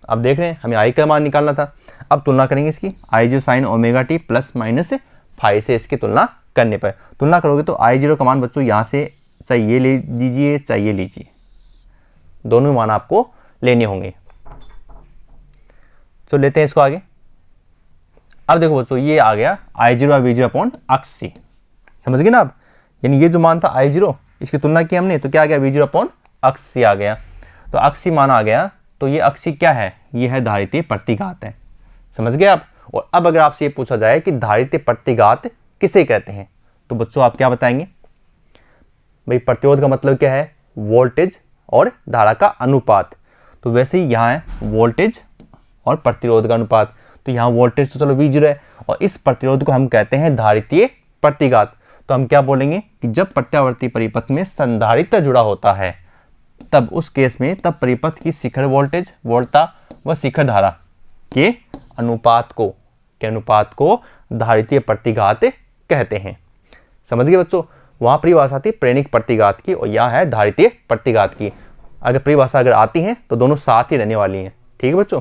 अब देख रहे हैं हमें I का मान निकालना था। अब तुलना करेंगे इसकी, I0 sign omega T plus minus five से इसकी तुलना करने पर। तुलना करोगे तो I0 का मान बच्चों यहाँ से चाहिए ले लीजिए, चाहिए लीजिए, दोनों मान आपको लेने होंगे। तो लेते हैं इसको आगे। अब देखो बच्चों ये आ गया I0 और V0 अपॉन अक्स C, समझ गए ना आप। यानी ये जो मान था I0, इसकी तुलना की हमने तो क्या आ गया, V0 अपॉन अक्स C आ गया। तो अक्स C मान आ गया, तो ये अक्स C क्या है, ये है धारितीय प्रतिघात है, समझ गए आप। और अब अगर आपसे ये पूछा जाए कि धारितीय प्रतिघात किसे कहते हैं, तो बच्चों आप क्या बताएंगे, भाई प्रतिरोध का मतलब क्या है, वोल्टेज और धारा का अनुपात। तो वैसे ही यहाँ है वोल्टेज और प्रतिरोध का अनुपात। तो यहाँ वोल्टेज तो चलो V0 है, और इस प्रतिरोध को हम कहते हैं धारितीय प्रतिघात। तो हम क्या बोलेंगे कि जब प्रत्यावर्ती परिपथ में संधारित्र जुड़ा होता है तब उस केस में तब परिपथ की शिखर वोल्टेज, वोल्टता व शिखर धारा के अनुपात को धारितीय प्रतिघात कहते हैं। समझ गए बच्चों, वहाँ परिभाषा थी प्रेरणिक प्रतिघात की और यहाँ है धारितीय प्रतिघात की। अगर परिभाषा अगर आती है तो दोनों साथ ही रहने वाली हैं। ठीक है बच्चों,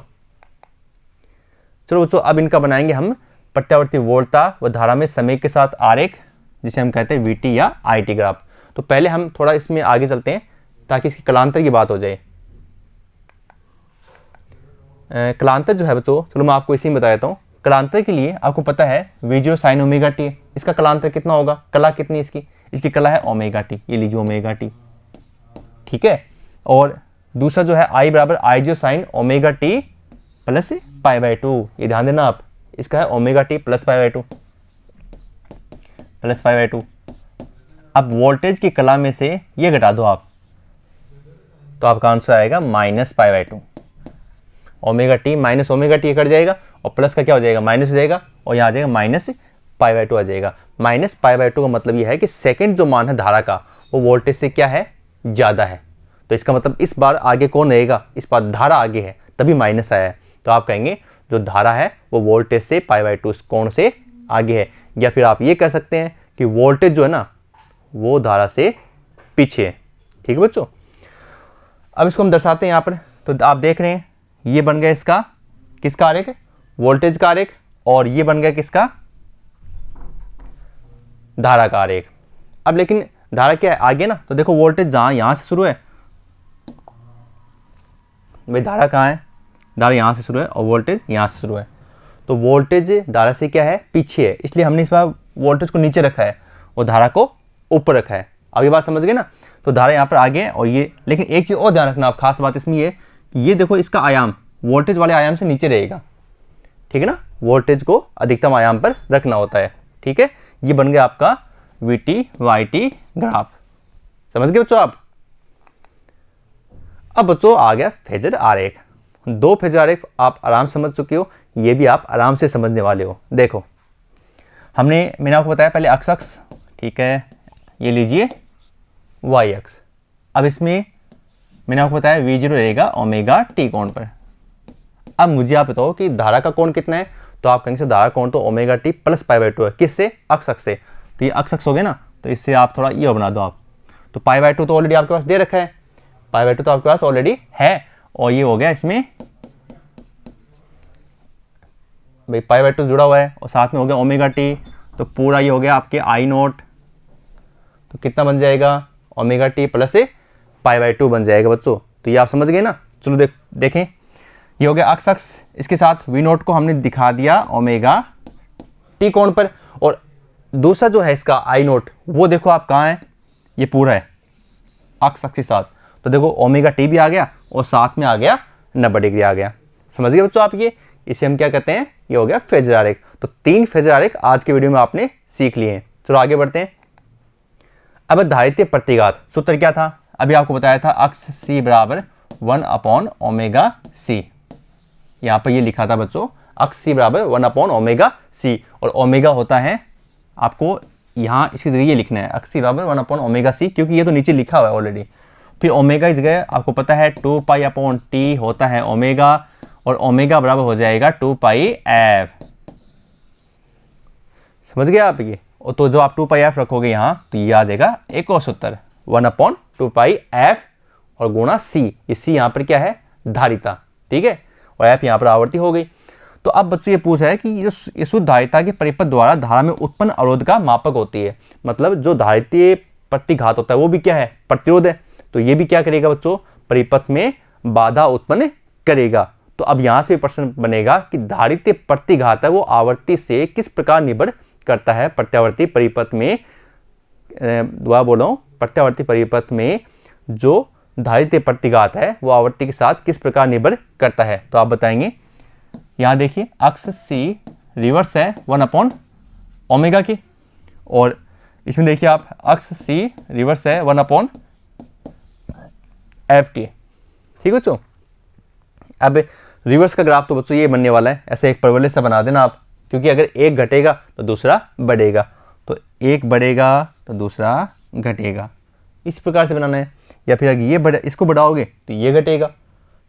चलो बच्चों अब इनका बनाएंगे हम प्रत्यावर्ती वोल्टता व धारा में समय के साथ आरेख, जिसे हम कहते हैं VT या IT ग्राफ। तो पहले हम थोड़ा इसमें आगे चलते हैं ताकि इसकी कलांतर की बात हो जाए। कलांतर जो है बच्चों, चलो मैं आपको इसी में बता देता हूँ। कलांतर के लिए आपको पता है V0 साइन ओमेगा टी, इसका कलांतर कितना होगा, कला कितनी इसकी कला है ओमेगा टी, ये लीजिए ओमेगा टी। ठीक है, और दूसरा जो है I बराबर I0 sign omega T plus π/2, ये ध्यान देना आप, इसका है ओमेगा टी प्लस π/2, प्लस π/2। अब वोल्टेज की कला में से ये घटा दो आप, तो आपका आंसर आएगा minus π/2। Omega T minus omega T cut जाएगा और प्लस का क्या हो जाएगा, माइनस हो जाएगा, और यहाँ आ जाएगा माइनस π/2 आ जाएगा। माइनस π/2 का मतलब यह है कि सेकंड जो मान है धारा का वो वोल्टेज से क्या है, ज़्यादा है। तो इसका मतलब इस बार आगे कौन रहेगा, इस बार धारा आगे है तभी माइनस आया है। तो आप कहेंगे जो धारा है वो वोल्टेज से π/2 कोण से आगे है, या फिर आप ये कह सकते हैं कि वोल्टेज जो है ना वो धारा से पीछे है। ठीक है बच्चों, अब इसको हम दर्शाते हैं यहाँ पर। तो आप देख रहे हैं ये बन गया इसका किसका आरेख, वोल्टेज का आरेख, और ये बन गया किसका, धारा का आरेख। अब लेकिन धारा क्या है आगे ना, तो देखो वोल्टेज जहाँ यहाँ से शुरू है, भाई धारा कहाँ है, धारा यहाँ से शुरू है और वोल्टेज यहाँ से शुरू है। तो वोल्टेज धारा से क्या है, पीछे है, इसलिए हमने इस बार वोल्टेज को नीचे रखा है और धारा को ऊपर रखा है। अब ये बात समझ गए ना। तो धारा यहाँ पर आगे है और ये, लेकिन एक चीज़ और ध्यान रखना आप, खास बात इसमें ये देखो इसका आयाम वोल्टेज वाले आयाम से नीचे रहेगा। ठीक है ना, वोल्टेज को अधिकतम आयाम पर रखना होता है। ठीक है, ये बन गया आपका VT IT ग्राफ। समझ गए बच्चों आप। अब बच्चों आ गया फेजर आरेख। दो फेजर आरेख आप आराम समझ चुके हो, ये भी आप आराम से समझने वाले हो। देखो मैंने आपको बताया पहले अक्स अक्स, ठीक है, ये लीजिए Y अक्स। अब इसमें मैंने आपको बताया V0 रहेगा ओमेगा टी कोण पर। अब मुझे आप बताओ कि धारा का कोण कितना है, तो आप कहेंगे धारा कोण तो ओमेगा टी प्लस π/2 है, किससे, अक्स अक्स से। तो ये अक्स अक्स हो गया ना, तो इससे आप थोड़ा ये बना दो आप। तो π/2 तो ऑलरेडी आपके पास दे रखा है, π/2 तो आपके पास ऑलरेडी है, और ये हो गया इसमें भाई π/2 जुड़ा हुआ है और साथ में हो गया ओमेगा टी, तो पूरा ये हो गया आपके I0। तो कितना बन जाएगा, ओमेगा टी प्लस π/2 बन जाएगा बच्चों। तो ये आप समझ गए ना। चलो देखें, ये हो गया अक्स अक्स, इसके साथ V0 को हमने दिखा दिया ओमेगा टी कोण पर, और दूसरा जो है इसका आई नोट, वो देखो आप कहाँ है, ये पूरा है अक्ष के साथ। तो देखो ओमेगा टी भी आ गया और साथ में आ गया 90 डिग्री आ गया। समझ गए बच्चों आप? ये इसे हम क्या कहते हैं, ये हो गया फेजर आरेख। तो 3 फेजर आरेख आज के वीडियो में आपने सीख लिए हैं। चलो आगे बढ़ते हैं। अब धारित्य प्रतिघात सूत्र क्या था, अभी आपको बताया था अक्ष c बराबर 1/ओमेगा c। यहाँ पर ये लिखा था बच्चों अक्ष c बराबर 1/ओमेगा c, और ओमेगा होता है, आपको यहाँ इसकी जगह ये लिखना है अक्ष c बराबर 1/ओमेगा c, क्योंकि ये तो नीचे लिखा हुआ है ऑलरेडी। फिर ओमेगा की जगह आपको पता है 2π/t होता है ओमेगा, और ओमेगा बराबर हो जाएगा 2πf। समझ गए आप ये? और तो जो आप 2πf रखोगे यहाँ तो ये आ जाएगा एक और सूत्र 1/2πf और गुणा c। ये c यहाँ पर क्या है, धारिता, ठीक है, और f यहाँ पर आवर्ती हो गई। तो अब बच्चों ये पूछा है कि ये शुद्ध धारिता के परिपथ द्वारा धारा में उत्पन्न अवरोध का मापक होती है। मतलब जो धारितीय प्रतिघात होता है वो भी क्या है, प्रतिरोध है। तो ये भी क्या करेगा बच्चों, परिपथ में बाधा उत्पन्न करेगा। तो अब यहाँ से प्रश्न बनेगा कि धारितीय प्रतिघात है वो आवर्ती से किस प्रकार निर्भर करता है प्रत्यावर्ती परिपथ में। दोबारा बोल रहा हूँ, प्रत्यावर्ती परिपथ में जो धारितीय प्रतिघात है वो आवर्ती के साथ किस प्रकार निर्भर करता है। तो आप बताएंगे, यहाँ देखिए अक्ष c रिवर्स है 1/ओमेगा की, और इसमें देखिए आप अक्ष c रिवर्स है 1/ft। ठीक है बच्चों? अब रिवर्स का ग्राफ तो बच्चों ये बनने वाला है, ऐसे एक परवलय सा बना देना आप, क्योंकि अगर एक घटेगा तो दूसरा बढ़ेगा, तो एक बढ़ेगा तो दूसरा घटेगा, इस प्रकार से बनाना है। या फिर अगर ये बढ़े, इसको बढ़ाओगे तो ये घटेगा।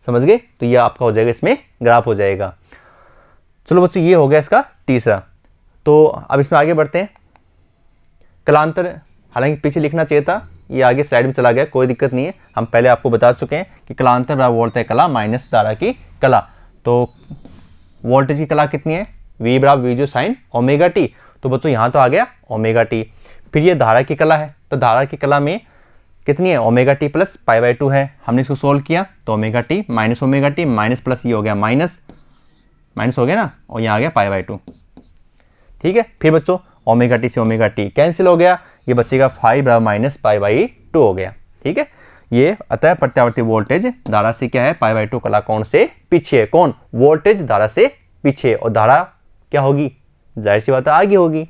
समझ गए? तो ये आपका हो जाएगा, इसमें ग्राफ हो जाएगा। चलो बच्चों ये हो गया इसका तीसरा। तो अब इसमें आगे बढ़ते हैं। कलांतर, हालांकि पीछे लिखना चाहिए था, ये आगे स्लाइड में चला गया, कोई दिक्कत नहीं है। हम पहले आपको बता चुके हैं कि कलांतर बराबर वोल्टेज कला माइनस धारा की कला। तो वोल्टेज की कला कितनी है, v बराबर v जो साइन ओमेगा टी। तो बच्चों यहाँ तो आ गया ओमेगा टी। फिर ये धारा की कला है, तो धारा की कला में कितनी है, ओमेगा टी प्लस π/2 है। हमने इसको सोल्व किया तो omega T minus omega T minus plus ये हो गया माइनस माइनस हो गया ना, और यहाँ आ गया π/2। ठीक है, फिर बच्चों ओमेगा टी से ओमेगा टी कैंसिल हो गया, ये बचेगा 5 बराबर माइनस π/2 हो गया। ठीक है, ये अतः प्रत्यावर्ती वोल्टेज धारा से क्या है, π/2 कला कोण से पीछे है। कौन? वोल्टेज धारा से पीछे, और धारा क्या होगी, जाहिर सी बात है आगे होगी।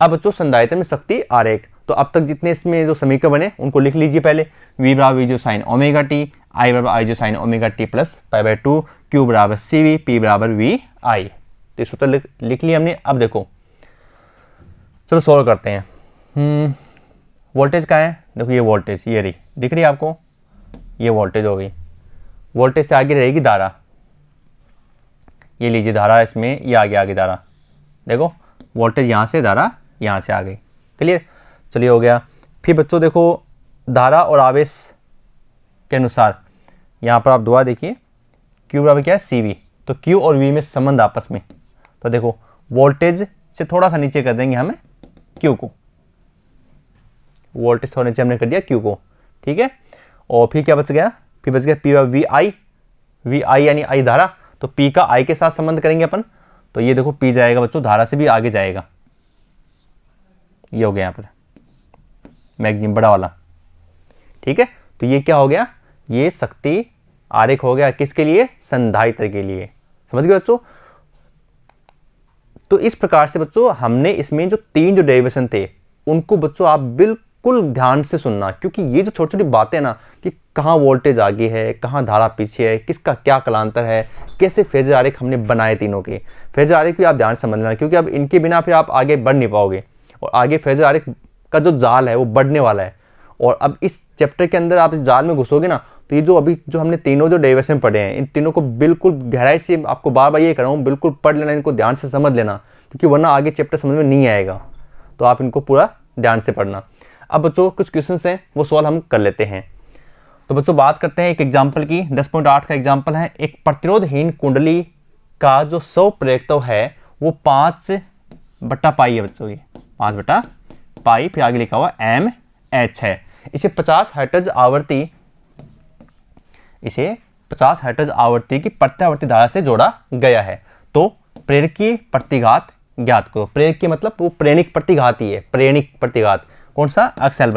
अब बच्चों संधारित्र में शक्ति आरेख, तो अब तक जितने इसमें जो समीकरण बने उनको लिख लीजिए पहले। v बराबर v जो साइन ओमेगा टी, i बराबर i जो sine omega T plus π/2, q बराबर cv, p बराबर vi। तो सूत्र लिख लिया हमने। अब देखो चलो सॉल्व करते हैं। वोल्टेज का है, देखो ये वोल्टेज, ये रही, दिख रही है आपको, ये वोल्टेज हो गई। वोल्टेज से आगे रहेगी धारा, ये लीजिए धारा, इसमें ये आगे धारा, देखो वोल्टेज यहाँ से, धारा यहाँ से आ गई। क्लियर? चलिए हो गया। फिर बच्चों देखो धारा और आवेश के अनुसार यहाँ पर आप दुआ देखिए, Q बराबर क्या है, CV। तो Q और V में संबंध आपस में, तो देखो वोल्टेज से थोड़ा सा नीचे कर देंगे हमें Q को, वोल्टेज थोड़ा नीचे हमने कर दिया Q को। ठीक है, और फिर क्या बच गया, फिर बच गया P बराबर VI, VI यानी I धारा, तो P का I के साथ संबंध करेंगे अपन, तो ये देखो P जाएगा बच्चों धारा से भी आगे जाएगा, ये हो गया यहाँ पर मैग्नीफिक बड़ा वाला। ठीक है, तो ये क्या हो गया, ये शक्ति आरेख हो गया, किसके लिए, संधारित्र के लिए। समझ गए बच्चों? तो इस प्रकार से बच्चों हमने इसमें जो 3 जो डेरिवेशन थे उनको बच्चों आप बिल्कुल ध्यान से सुनना, क्योंकि ये जो छोटी छोटी बातें ना कि कहाँ वोल्टेज आगे है, कहाँ धारा पीछे है, किसका क्या कलांतर है, कैसे फेजर आरेख हमने बनाए, तीनों के फेजर आरेख भी आप ध्यान से समझ लेना, क्योंकि अब इनके बिना फिर आप आगे बढ़ नहीं पाओगे, और आगे फेजर आरेख का जो जाल है वो बढ़ने वाला है। और अब इस चैप्टर के अंदर आप इस जाल में घुसोगे ना, तो ये जो अभी जो हमने तीनों जो डेरिवेशन पढ़े हैं, इन तीनों को बिल्कुल गहराई से, आपको बार बार ये कर रहा हूँ, बिल्कुल पढ़ लेना, इनको ध्यान से समझ लेना, क्योंकि वरना आगे चैप्टर समझ में नहीं आएगा। तो आप इनको पूरा ध्यान से पढ़ना। अब बच्चों कुछ क्वेश्चंस हैं वो सवाल हम कर लेते हैं। तो बच्चों बात करते हैं एक एग्जाम्पल की, 10.8 का एग्जाम्पल है। एक प्रतिरोधहीन कुंडली का जो स्वप्रेरकत्व है वो 5/π है बच्चों, ये 5/π, फिर आगे लिखा हुआ mH है। इसे 50 हर्ट्ज आवृत्ति की प्रत्यावर्ती धारा से जोड़ा गया है। तो प्रेरकीय प्रतिघात ज्ञात करो। प्रेरक की मतलब वो प्रेरणिक प्रतिघात ही है, प्रेरणिक प्रतिघात कौन सा, एक्सएल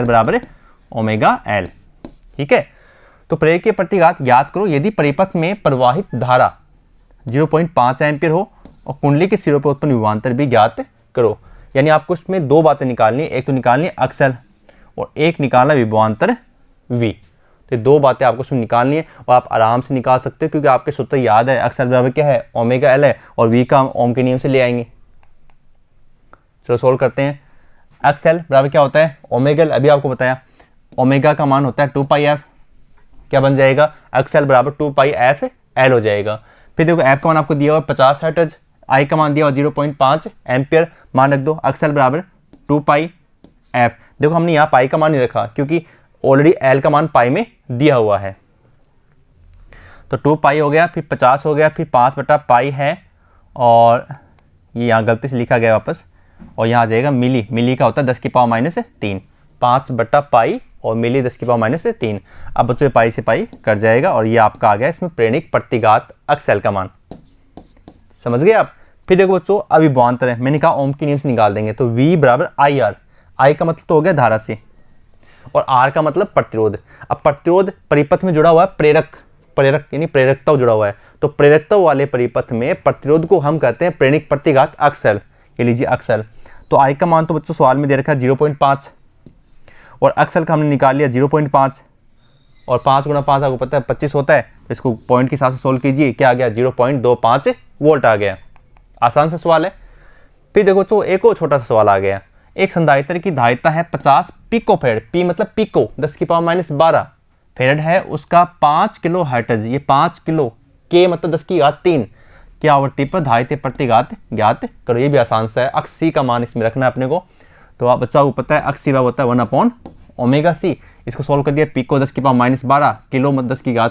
बराबर ओमेगा एल। ठीक है, तो प्रेरक के प्रतिघात ज्ञात करो यदि परिपथ में प्रवाहित धारा 0.5 एम्पियर हो और कुंडली के सिरों पर उत्पन्न विभवांतर भी ज्ञात करो। यानी आपको इसमें दो बातें निकालनी, एक तो निकालनी एक्सएल और एक निकालना विभवांतर वी। तो दो बातें आपको इसमें निकालनी है और आप आराम से निकाल सकते हो क्योंकि आपके सूत्र याद है, एक्सएल बराबर क्या है, ओमेगा एल है और वी का ओम के नियम से ले आएंगे। चलो सोल्व करते हैं। एक्सएल बराबर क्या होता है, ओमेगा एल, अभी आपको बताया ओमेगा का मान होता है 2 पाई एफ, क्या बन जाएगा, एक्सएल बराबर 2 पाई एफ एल हो जाएगा। फिर देखो एफ का मान आपको दिया हुआ 50 हर्ट्ज, आई का मान दिया हुआ 0.5 एम्पियर, मान रख दो, एक्सएल बराबर 2 पाई एफ। देखो हमने यहाँ पाई का मान नहीं रखा क्योंकि ऑलरेडी एल का मान पाई में दिया हुआ है। तो 2 पाई हो गया, फिर 50 हो गया, फिर 5/पाई है और ये यहाँ गलती से लिखा गया वापस, और यहाँ आ जाएगा मिली, मिली का होता है 10⁻³ 5/पाई और मिली 10⁻³ अब बच्चों पाई से पाई कट जाएगा और ये आपका आ गया इसमें प्रेरणिक प्रतिघात एक्सएल का मान। समझ गए आप। फिर देखो बच्चों अब विभवांतर है, मैंने कहा ओम के नियम से निकाल देंगे, तो V बराबर आई आर, आई का मतलब तो हो गया धारा से और आर का मतलब प्रतिरोध। अब प्रतिरोध परिपथ में जुड़ा हुआ है प्रेरक यानी प्रेरकता जुड़ा हुआ है, तो प्रेरकता वाले परिपथ में प्रतिरोध को हम कहते हैं प्रेरणिक प्रतिघात एक्सएल। ये लीजिए एक्सएल, तो आई का मान तो बच्चों सवाल में दे रखा है 0.5 और एक्सएल का हमने निकाल लिया 0.5 और 5 × 5 आपको पता है 25 होता है, तो इसको पॉइंट के हिसाब से सोल्व कीजिए, क्या आ गया 0.25 वोल्ट आ गया। आसान सा सवाल है। फिर देखो तो एक और छोटा सा सवाल आ गया, एक संधारित्र की धारिता है 50 पिको फेरड, पी मतलब पिको 10⁻12 फेरड है, उसका 5 किलो हर्ट्ज, ये 5 किलो, के मतलब 10⁻³ की आवृत्ति पर धारित प्रतिघात ज्ञात करो। ये भी आसान सा है, अक्स सी का मान इसमें रखना है अपने को। तो आप बच्चा को पता है अक्स सी होता है 1/ओमेगा-c, इसको सोल्व कर दिया, पिको 10⁻12 किलो 10⁻³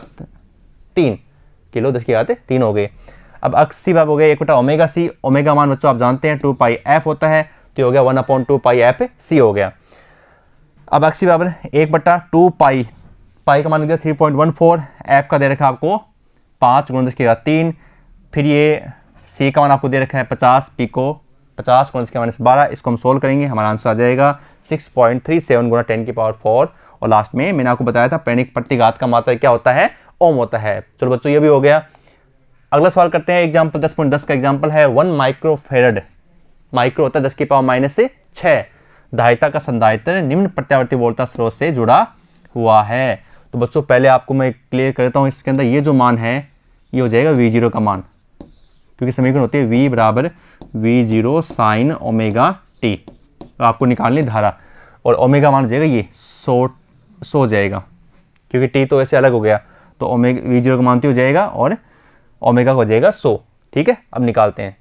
किलो 10⁻³ हो गए। अब अक्स सी हो गया 1/ओमेगा-c, ओमेगा मान बच्चों आप जानते हैं 2 पाई एफ होता है, तो हो गया 1/2 पाई एफ सी हो गया। अब अक्स सी बराबर 1/2 पाई, पाई का मान दिया 3.14, एफ का दे रखा है आपको 5 × 10⁻³ फिर ये सी का मान आपको दे रखा है 50 पिको, 50 × 10⁻12, इसको हम सोल्व करेंगे, हमारा आंसर आ जाएगा 6.37 × 10⁻⁴ और लास्ट में मैंने आपको बताया था प्रेरणिक प्रतिघात का मात्रा क्या होता है, ओम होता है। चलो बच्चों ये भी हो गया। अगला सवाल करते हैं, एग्जाम्पल 10.10 का एग्जाम्पल है 1 माइक्रोफेरड, माइक्रो होता है 10⁻⁶ धारिता का संधारित्र निम्न प्रत्यावर्ती वोल्टता स्रोत से जुड़ा हुआ है। तो बच्चों पहले आपको मैं क्लियर करता हूँ, इसके अंदर ये जो मान है ये हो जाएगा V0 का मान, क्योंकि समीकरण होती है V बराबर V0 sin ω/t, तो आपको निकालनी धारा और ओमेगा मान हो जाएगा ये 100 हो जाएगा, क्योंकि t तो ऐसे अलग हो गया, तो ओमेगा V0 का मान हो जाएगा और ओमेगा हो जाएगा 100। ठीक है, अब निकालते हैं।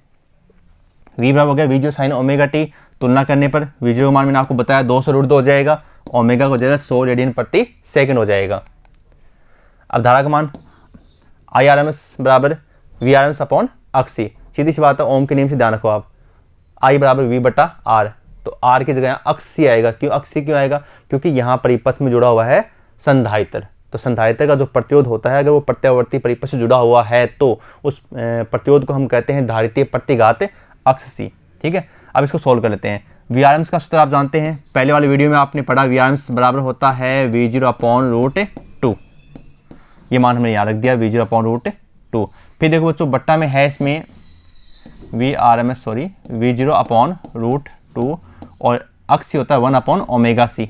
V बराबर हो गया V0 sin ω/t, तुलना करने पर V0 का मान मैंने आपको बताया 200√2 हो जाएगा, ओमेगा हो जाएगा 100 रेडियन प्रति सेकंड हो जाएगा। अब धारा का मान IRMS बराबर VRMS अपॉन अक्सी, सीधी सी बात है, ओम के नियम से ध्यान रखो आप, I बराबर V/R, तो R की जगह अक्सी आएगा। क्यों अक्सी क्यों आएगा, क्योंकि यहाँ परिपथ में जुड़ा हुआ है संधारित्र, तो संधारित्र का जो प्रतिरोध होता है अगर वो प्रत्यावर्ती परिपथ से जुड़ा हुआ है तो उस प्रतिरोध को हम कहते हैं धारितीय प्रतिघात अक्सी। ठीक है, अब इसको सोल्व कर लेते हैं। VRMS का सूत्र आप जानते हैं, पहले वाले वीडियो में आपने पढ़ा, VRMS बराबर होता है V0/√2, ये मान हमने यहाँ रख दिया V0/√2। फिर देखो बच्चों बट्टा में है इसमें V0/√2 और अक्सी होता है 1/ओमेगा-c।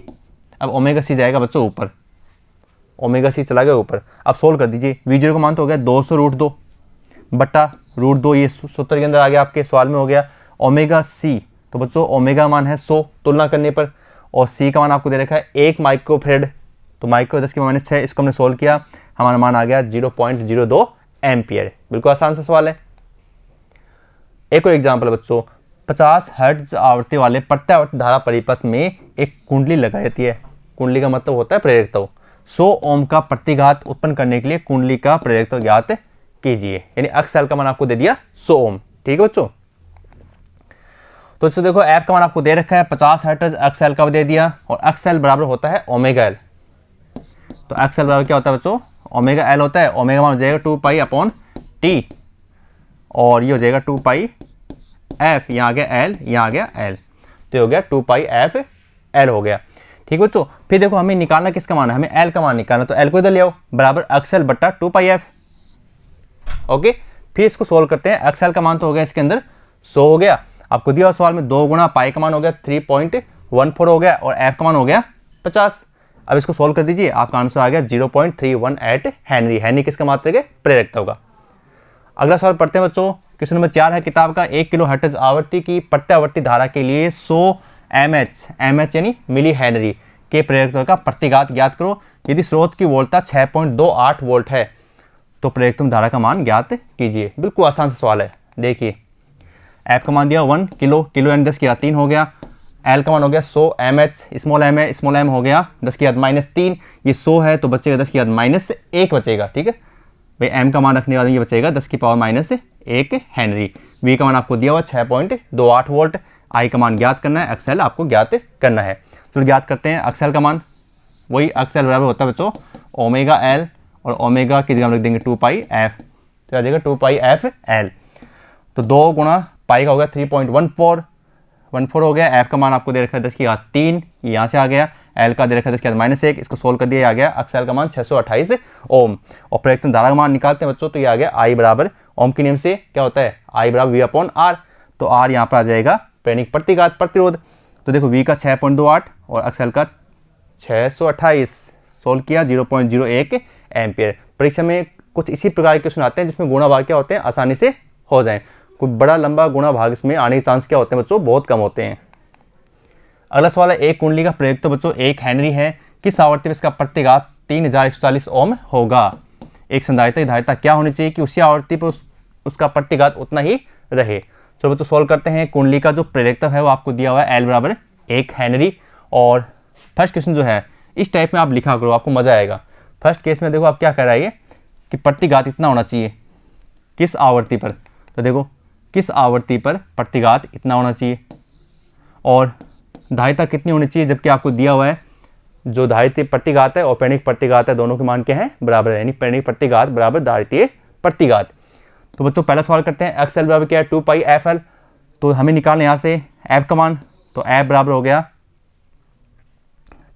अब ओमेगा-c जाएगा बच्चों ऊपर, ओमेगा-c चला गया ऊपर। अब सोल्व कर दीजिए, V0 का मान तो हो गया 200√2 बट्टा √2, ये सूत्र के अंदर आ गया, आपके सवाल में हो गया ओमेगा-c, तो बच्चों ओमेगा मान है 100 तुलना करने पर, और c का मान आपको दे रखा है 1 माइक्रोफेरड, तो माइक्रो 10⁻⁶, इसको हमने सोल्व किया, हमारा मान आ गया 0.02 एम्पियर। बिल्कुल आसान सा सवाल है। एक और एग्जाम्पल बच्चों, 50 हर्ट्ज आवृत्ति वाले प्रत्यावर्त धारा परिपथ में एक कुंडली लगाई जाती है, कुंडली का मतलब होता है प्रेरकता। 100 ओम का प्रतिघात उत्पन्न करने के लिए कुंडली का प्रेरकता ज्ञात कीजिए, यानी एक्सएल का मान आपको दे दिया 100 ओम। ठीक है बच्चों, तो इसको देखो एफ का मान आपको दे रखा है 50 हर्ट्ज, एक्सएल का दे दिया, और एक्सएल बराबर होता है ओमेगा एल, तो एक्सएल बराबर क्या होता है बच्चों, ओमेगा एल होता है, ओमेगा मान हो जाएगा 2 पाई अपॉन टी, और ये हो जाएगा 2 पाई एफ, यहाँ आ गया एल, यहाँ आ गया एल, तो हो गया 2 पाई एफ एल हो गया। ठीक बच्चों, फिर देखो हमें निकालना किसका मान है, हमें एल का मान निकालना, तो एल को इधर ले आओ, बराबर एक्सएल बट्टा 2 पाई एफ। ओके, फिर इसको सोल्व करते हैं। एक्सएल का मान तो हो गया इसके अंदर 100 हो गया, आपको दिया सवाल में 2 गुना पाई का मान हो गया 3.14 हो गया, और एफ का मान हो गया 50। अब इसको सोल्व कर दीजिए, आपका आंसर आ गया 0.318 हेनरी। हेनरी किसका मात्रक है, प्रेरकता होगा। अगला सवाल पढ़ते हैं बच्चों, क्वेश्चन नंबर 4 है किताब का। 1 किलो हर्ट्ज आवृत्ति की प्रत्यावर्ती धारा के लिए 100 mH यानी मिली हेनरी के प्रेरकत्व का प्रतिघात ज्ञात करो। यदि स्रोत की वोल्टता 6.28 वोल्ट है तो प्रेरकत्व धारा का मान ज्ञात कीजिए। बिल्कुल आसान सा सवाल है। देखिए एफ का मान दिया 1 किलो, किलो यानी 10 की घात 3 हो गया। एल का मान हो गया 100 mH, स्मॉल एम है, स्मॉल एम हो गया 10 की घात -3, ये 100 है तो बचेगा 10 की घात -1 बचेगा। ठीक है भाई, एम का मान रखने वाले ये बचेगा 10 की पावर -1 हेनरी। वी का मान आपको दिया हुआ 6.28 वोल्ट। आई का मान ज्ञात करना है, एक्सएल आपको ज्ञात करना है। तो ज्ञात करते हैं एक्सएल का मान, वही एक्सएल बराबर होता है बच्चों ओमेगा एल, और ओमेगा की जगह हम लिख देंगे 2 पाई एफ, तो आ जाएगा 2 पाई एफ एल। तो 2 गुणा पाई का हो गया 3.14 हो गया। एफ का मान आपको दे रखा है 10 की घात 3, यहाँ से आ गया। एल का दे रखा है 10 की घात -1, इसको सोल्व कर दिया, आ गया एक्सएल का मान 628 ओम। और प्रेरकत्व धारा का मान निकालते हैं बच्चों, तो ये आ गया आई बराबर ओम के नियम से क्या होता है, आई बराबर वी अपॉन आर। तो आर यहाँ पर आ जाएगा प्रेरणिक प्रतिघात प्रतिरोध। तो देखो वी का 6.28 और एक्सएल का 628, सोल्व किया 0.01 एम्पियर। परीक्षा में कुछ इसी प्रकार के क्वेश्चन आते हैं जिसमें गुणा भाग क्या होते हैं आसानी से हो जाएं। कोई बड़ा लंबा गुणा भाग इसमें आने के चांस क्या होते हैं बच्चों, बहुत कम होते हैं। अगला सवाल है, एक कुंडली का प्रेरकत्व बच्चों 1 हेनरी है, किस आवृत्ति में इसका प्रतिघात 3140 ओम होगा। एक संधारित्र की धारिता क्या होनी चाहिए कि उसी आवृत्ति पर उसका प्रतिघात उतना ही रहे। चलो बच्चों सोल्व करते हैं। कुंडली का जो प्रेरकत्व है वो आपको दिया हुआ है एल बराबर 1 हेनरी। और फर्स्ट क्वेश्चन जो है इस टाइप में आप लिखा करो, आपको मजा आएगा। फर्स्ट केस में देखो आप क्या कर रहा है कि प्रतिघात इतना होना चाहिए किस आवृत्ति पर, तो देखो किस आवृत्ति पर प्रतिघात इतना होना चाहिए, और धारिता कितनी होनी चाहिए, जबकि आपको दिया हुआ है जो धारितीय प्रतिघात है और प्रेरणिक प्रतिघात है दोनों के मान क्या है, बराबर है, यानी प्रेरणिक प्रतिघात बराबर धारितीय प्रतिघात। तो बच्चों पहला सवाल करते हैं, एक्स एल बराबर क्या है 2 पाई एफ एल। तो हमें निकालना यहाँ से एफ का मान, तो एफ बराबर हो गया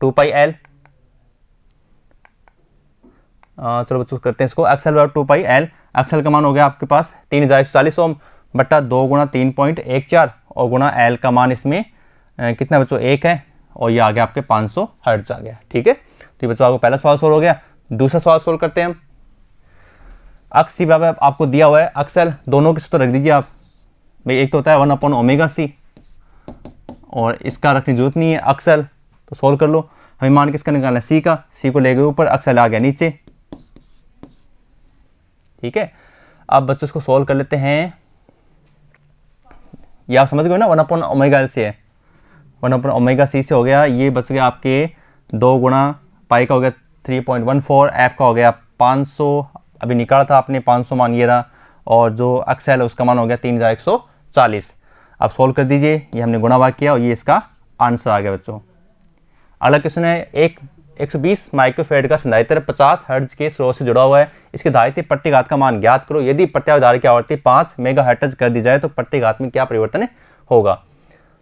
2 पाई एल। चलो बच्चों करते हैं इसको, एक्स एल बराबर 2 पाई एल। एक्स एल का मान हो गया आपके पास 3140 ओम बट्टा 2 गुणा 3.14 और गुणा एल का मान इसमें कितना बच्चों 1 है, और ये आ गया आपके 500 हर्ट्ज आ गया। ठीक है, तो बच्चों आपको पहला सवाल सोल्व हो गया। दूसरा सवाल सोल्व करते हैं हम। अक्स सी बराबर आपको दिया हुआ है एक्सएल, दोनों के तो रख दीजिए आप भाई, एक तो होता है 1 अपॉन ओमेगा सी और इसका रखने की जरूरत नहीं है एक्सएल, तो सोल्व कर लो। हमें मान किसका निकालना है, सी का, सी को ले गए ऊपर, एक्सएल आ गया नीचे। ठीक है, अब बच्चों इसको सोल्व कर लेते हैं। ये आप समझ गए ना, 1 अपॉन ओमेगा एल से है, 1 अपॉन ओमेगा सी से हो गया। ये बच गया आपके 2 गुणा पाई का हो गया 3.14, एफ का हो गया 500, अभी निकाला था आपने 500 मान ये रहा, और जो एक्सएल है उसका मान हो गया 3140। आप सोल्व कर दीजिए, ये हमने गुणा भाग किया और ये इसका आंसर आ गया बच्चों। अगला क्वेश्चन है, एक 120 माइक्रोफेड का संधारित्र 50 हर्ट्ज के स्रोत से जुड़ा हुआ है, इसके धारितीय प्रतिघात का मान ज्ञात करो। यदि प्रत्यावर्ती धारा की आवृत्ति 5 मेगा हर्ट्ज कर दी जाए तो प्रतिघात में क्या परिवर्तन होगा।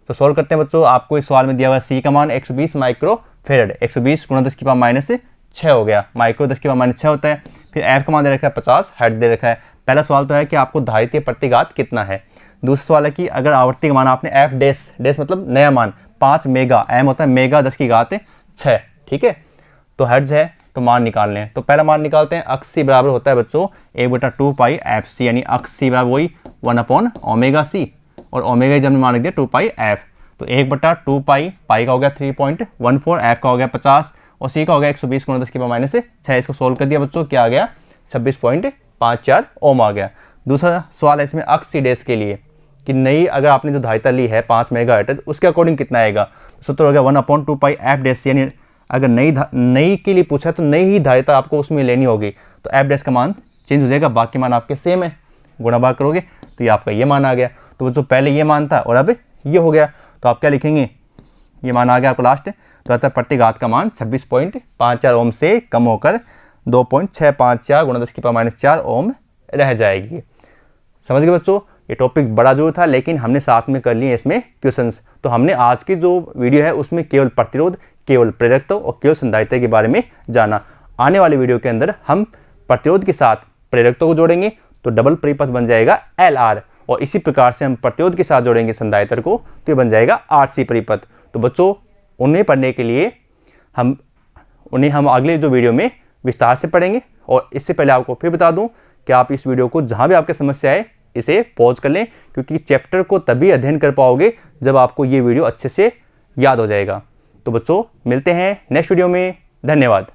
तो सोल्व करते हैं बच्चों। आपको इस सवाल में दिया हुआ है सी का मान 120 माइक्रोफेड, 120 गुणा 10 की पावर -6 हो गया, माइक्रो 10 की पावर -6 होता है। फिर एफ का मान दे रखा है 50 हर्ट्ज दे रखा है। पहला सवाल तो है कि आपको धारितीय प्रतिघात कितना है। दूसरा सवाल है कि अगर आवृत्ति का मान आपने एफ डैश मतलब नया मान 5 मेगा, एम होता है मेगा 10 की घात 6, ठीक है, तो हर्ट्ज है, तो मान निकालने हैं। तो पहला मान निकालते हैं, अक्स सी बराबर होता है बच्चों 1/2 पाई एफ सी, यानी अक्स सी बराबर वही 1 अपॉन ओमेगा सी, और ओमेगा जब मान लिख दिया 2 पाई एफ, तो 1/2 पाई, पाई का हो गया 3.14, एफ का हो गया 50 और सी का हो गया 120 गुणा 10 की पावर -6। इसको सोल्व कर दिया बच्चों, क्या आ गया 26.54 ओम आ गया। दूसरा सवाल है इसमें अक्स सी डैश के लिए कि नई अगर आपने जो धारिता ली है 5 मेगा हर्ट्ज, उसके अकॉर्डिंग कितना आएगा। तो सूत्र हो गया 1/2 पाई एफ डैश, यानी अगर नई के लिए पूछा तो नई ही धारिता आपको उसमें लेनी होगी, तो एफ डैश का मान चेंज हो जाएगा, बाकी मान आपके सेम है, गुणा भाग करोगे तो ये आपका ये मान आ गया। तो बच्चों पहले ये मान था और अब ये हो गया, तो आप क्या लिखेंगे, ये मान आ गया आपको लास्ट, तो आता है प्रतिघात का मान 26.54 ओम से कम होकर 2.654 गुणा 10 की पावर -4 ओम रह जाएगी। समझ गए बच्चों, ये टॉपिक बड़ा जरूर था, लेकिन हमने साथ में कर लिए इसमें क्वेश्चंस। तो हमने आज की जो वीडियो है उसमें केवल प्रतिरोध, केवल प्रेरकत्व और केवल संधारित्र के बारे में जाना। आने वाली वीडियो के अंदर हम प्रतिरोध के साथ प्रेरकत्व को जोड़ेंगे तो डबल परिपथ बन जाएगा LR, और इसी प्रकार से हम प्रतिरोध के साथ जोड़ेंगे संधारित्र को तो ये बन जाएगा RC परिपथ। तो बच्चों उन्हें पढ़ने के लिए हम अगले जो वीडियो में विस्तार से पढ़ेंगे। और इससे पहले आपको फिर बता दूं कि आप इस वीडियो को जहां भी आपकी समस्या है इसे पॉज कर लें, क्योंकि चैप्टर को तभी अध्ययन कर पाओगे जब आपको ये वीडियो अच्छे से याद हो जाएगा। तो बच्चों मिलते हैं नेक्स्ट वीडियो में। धन्यवाद।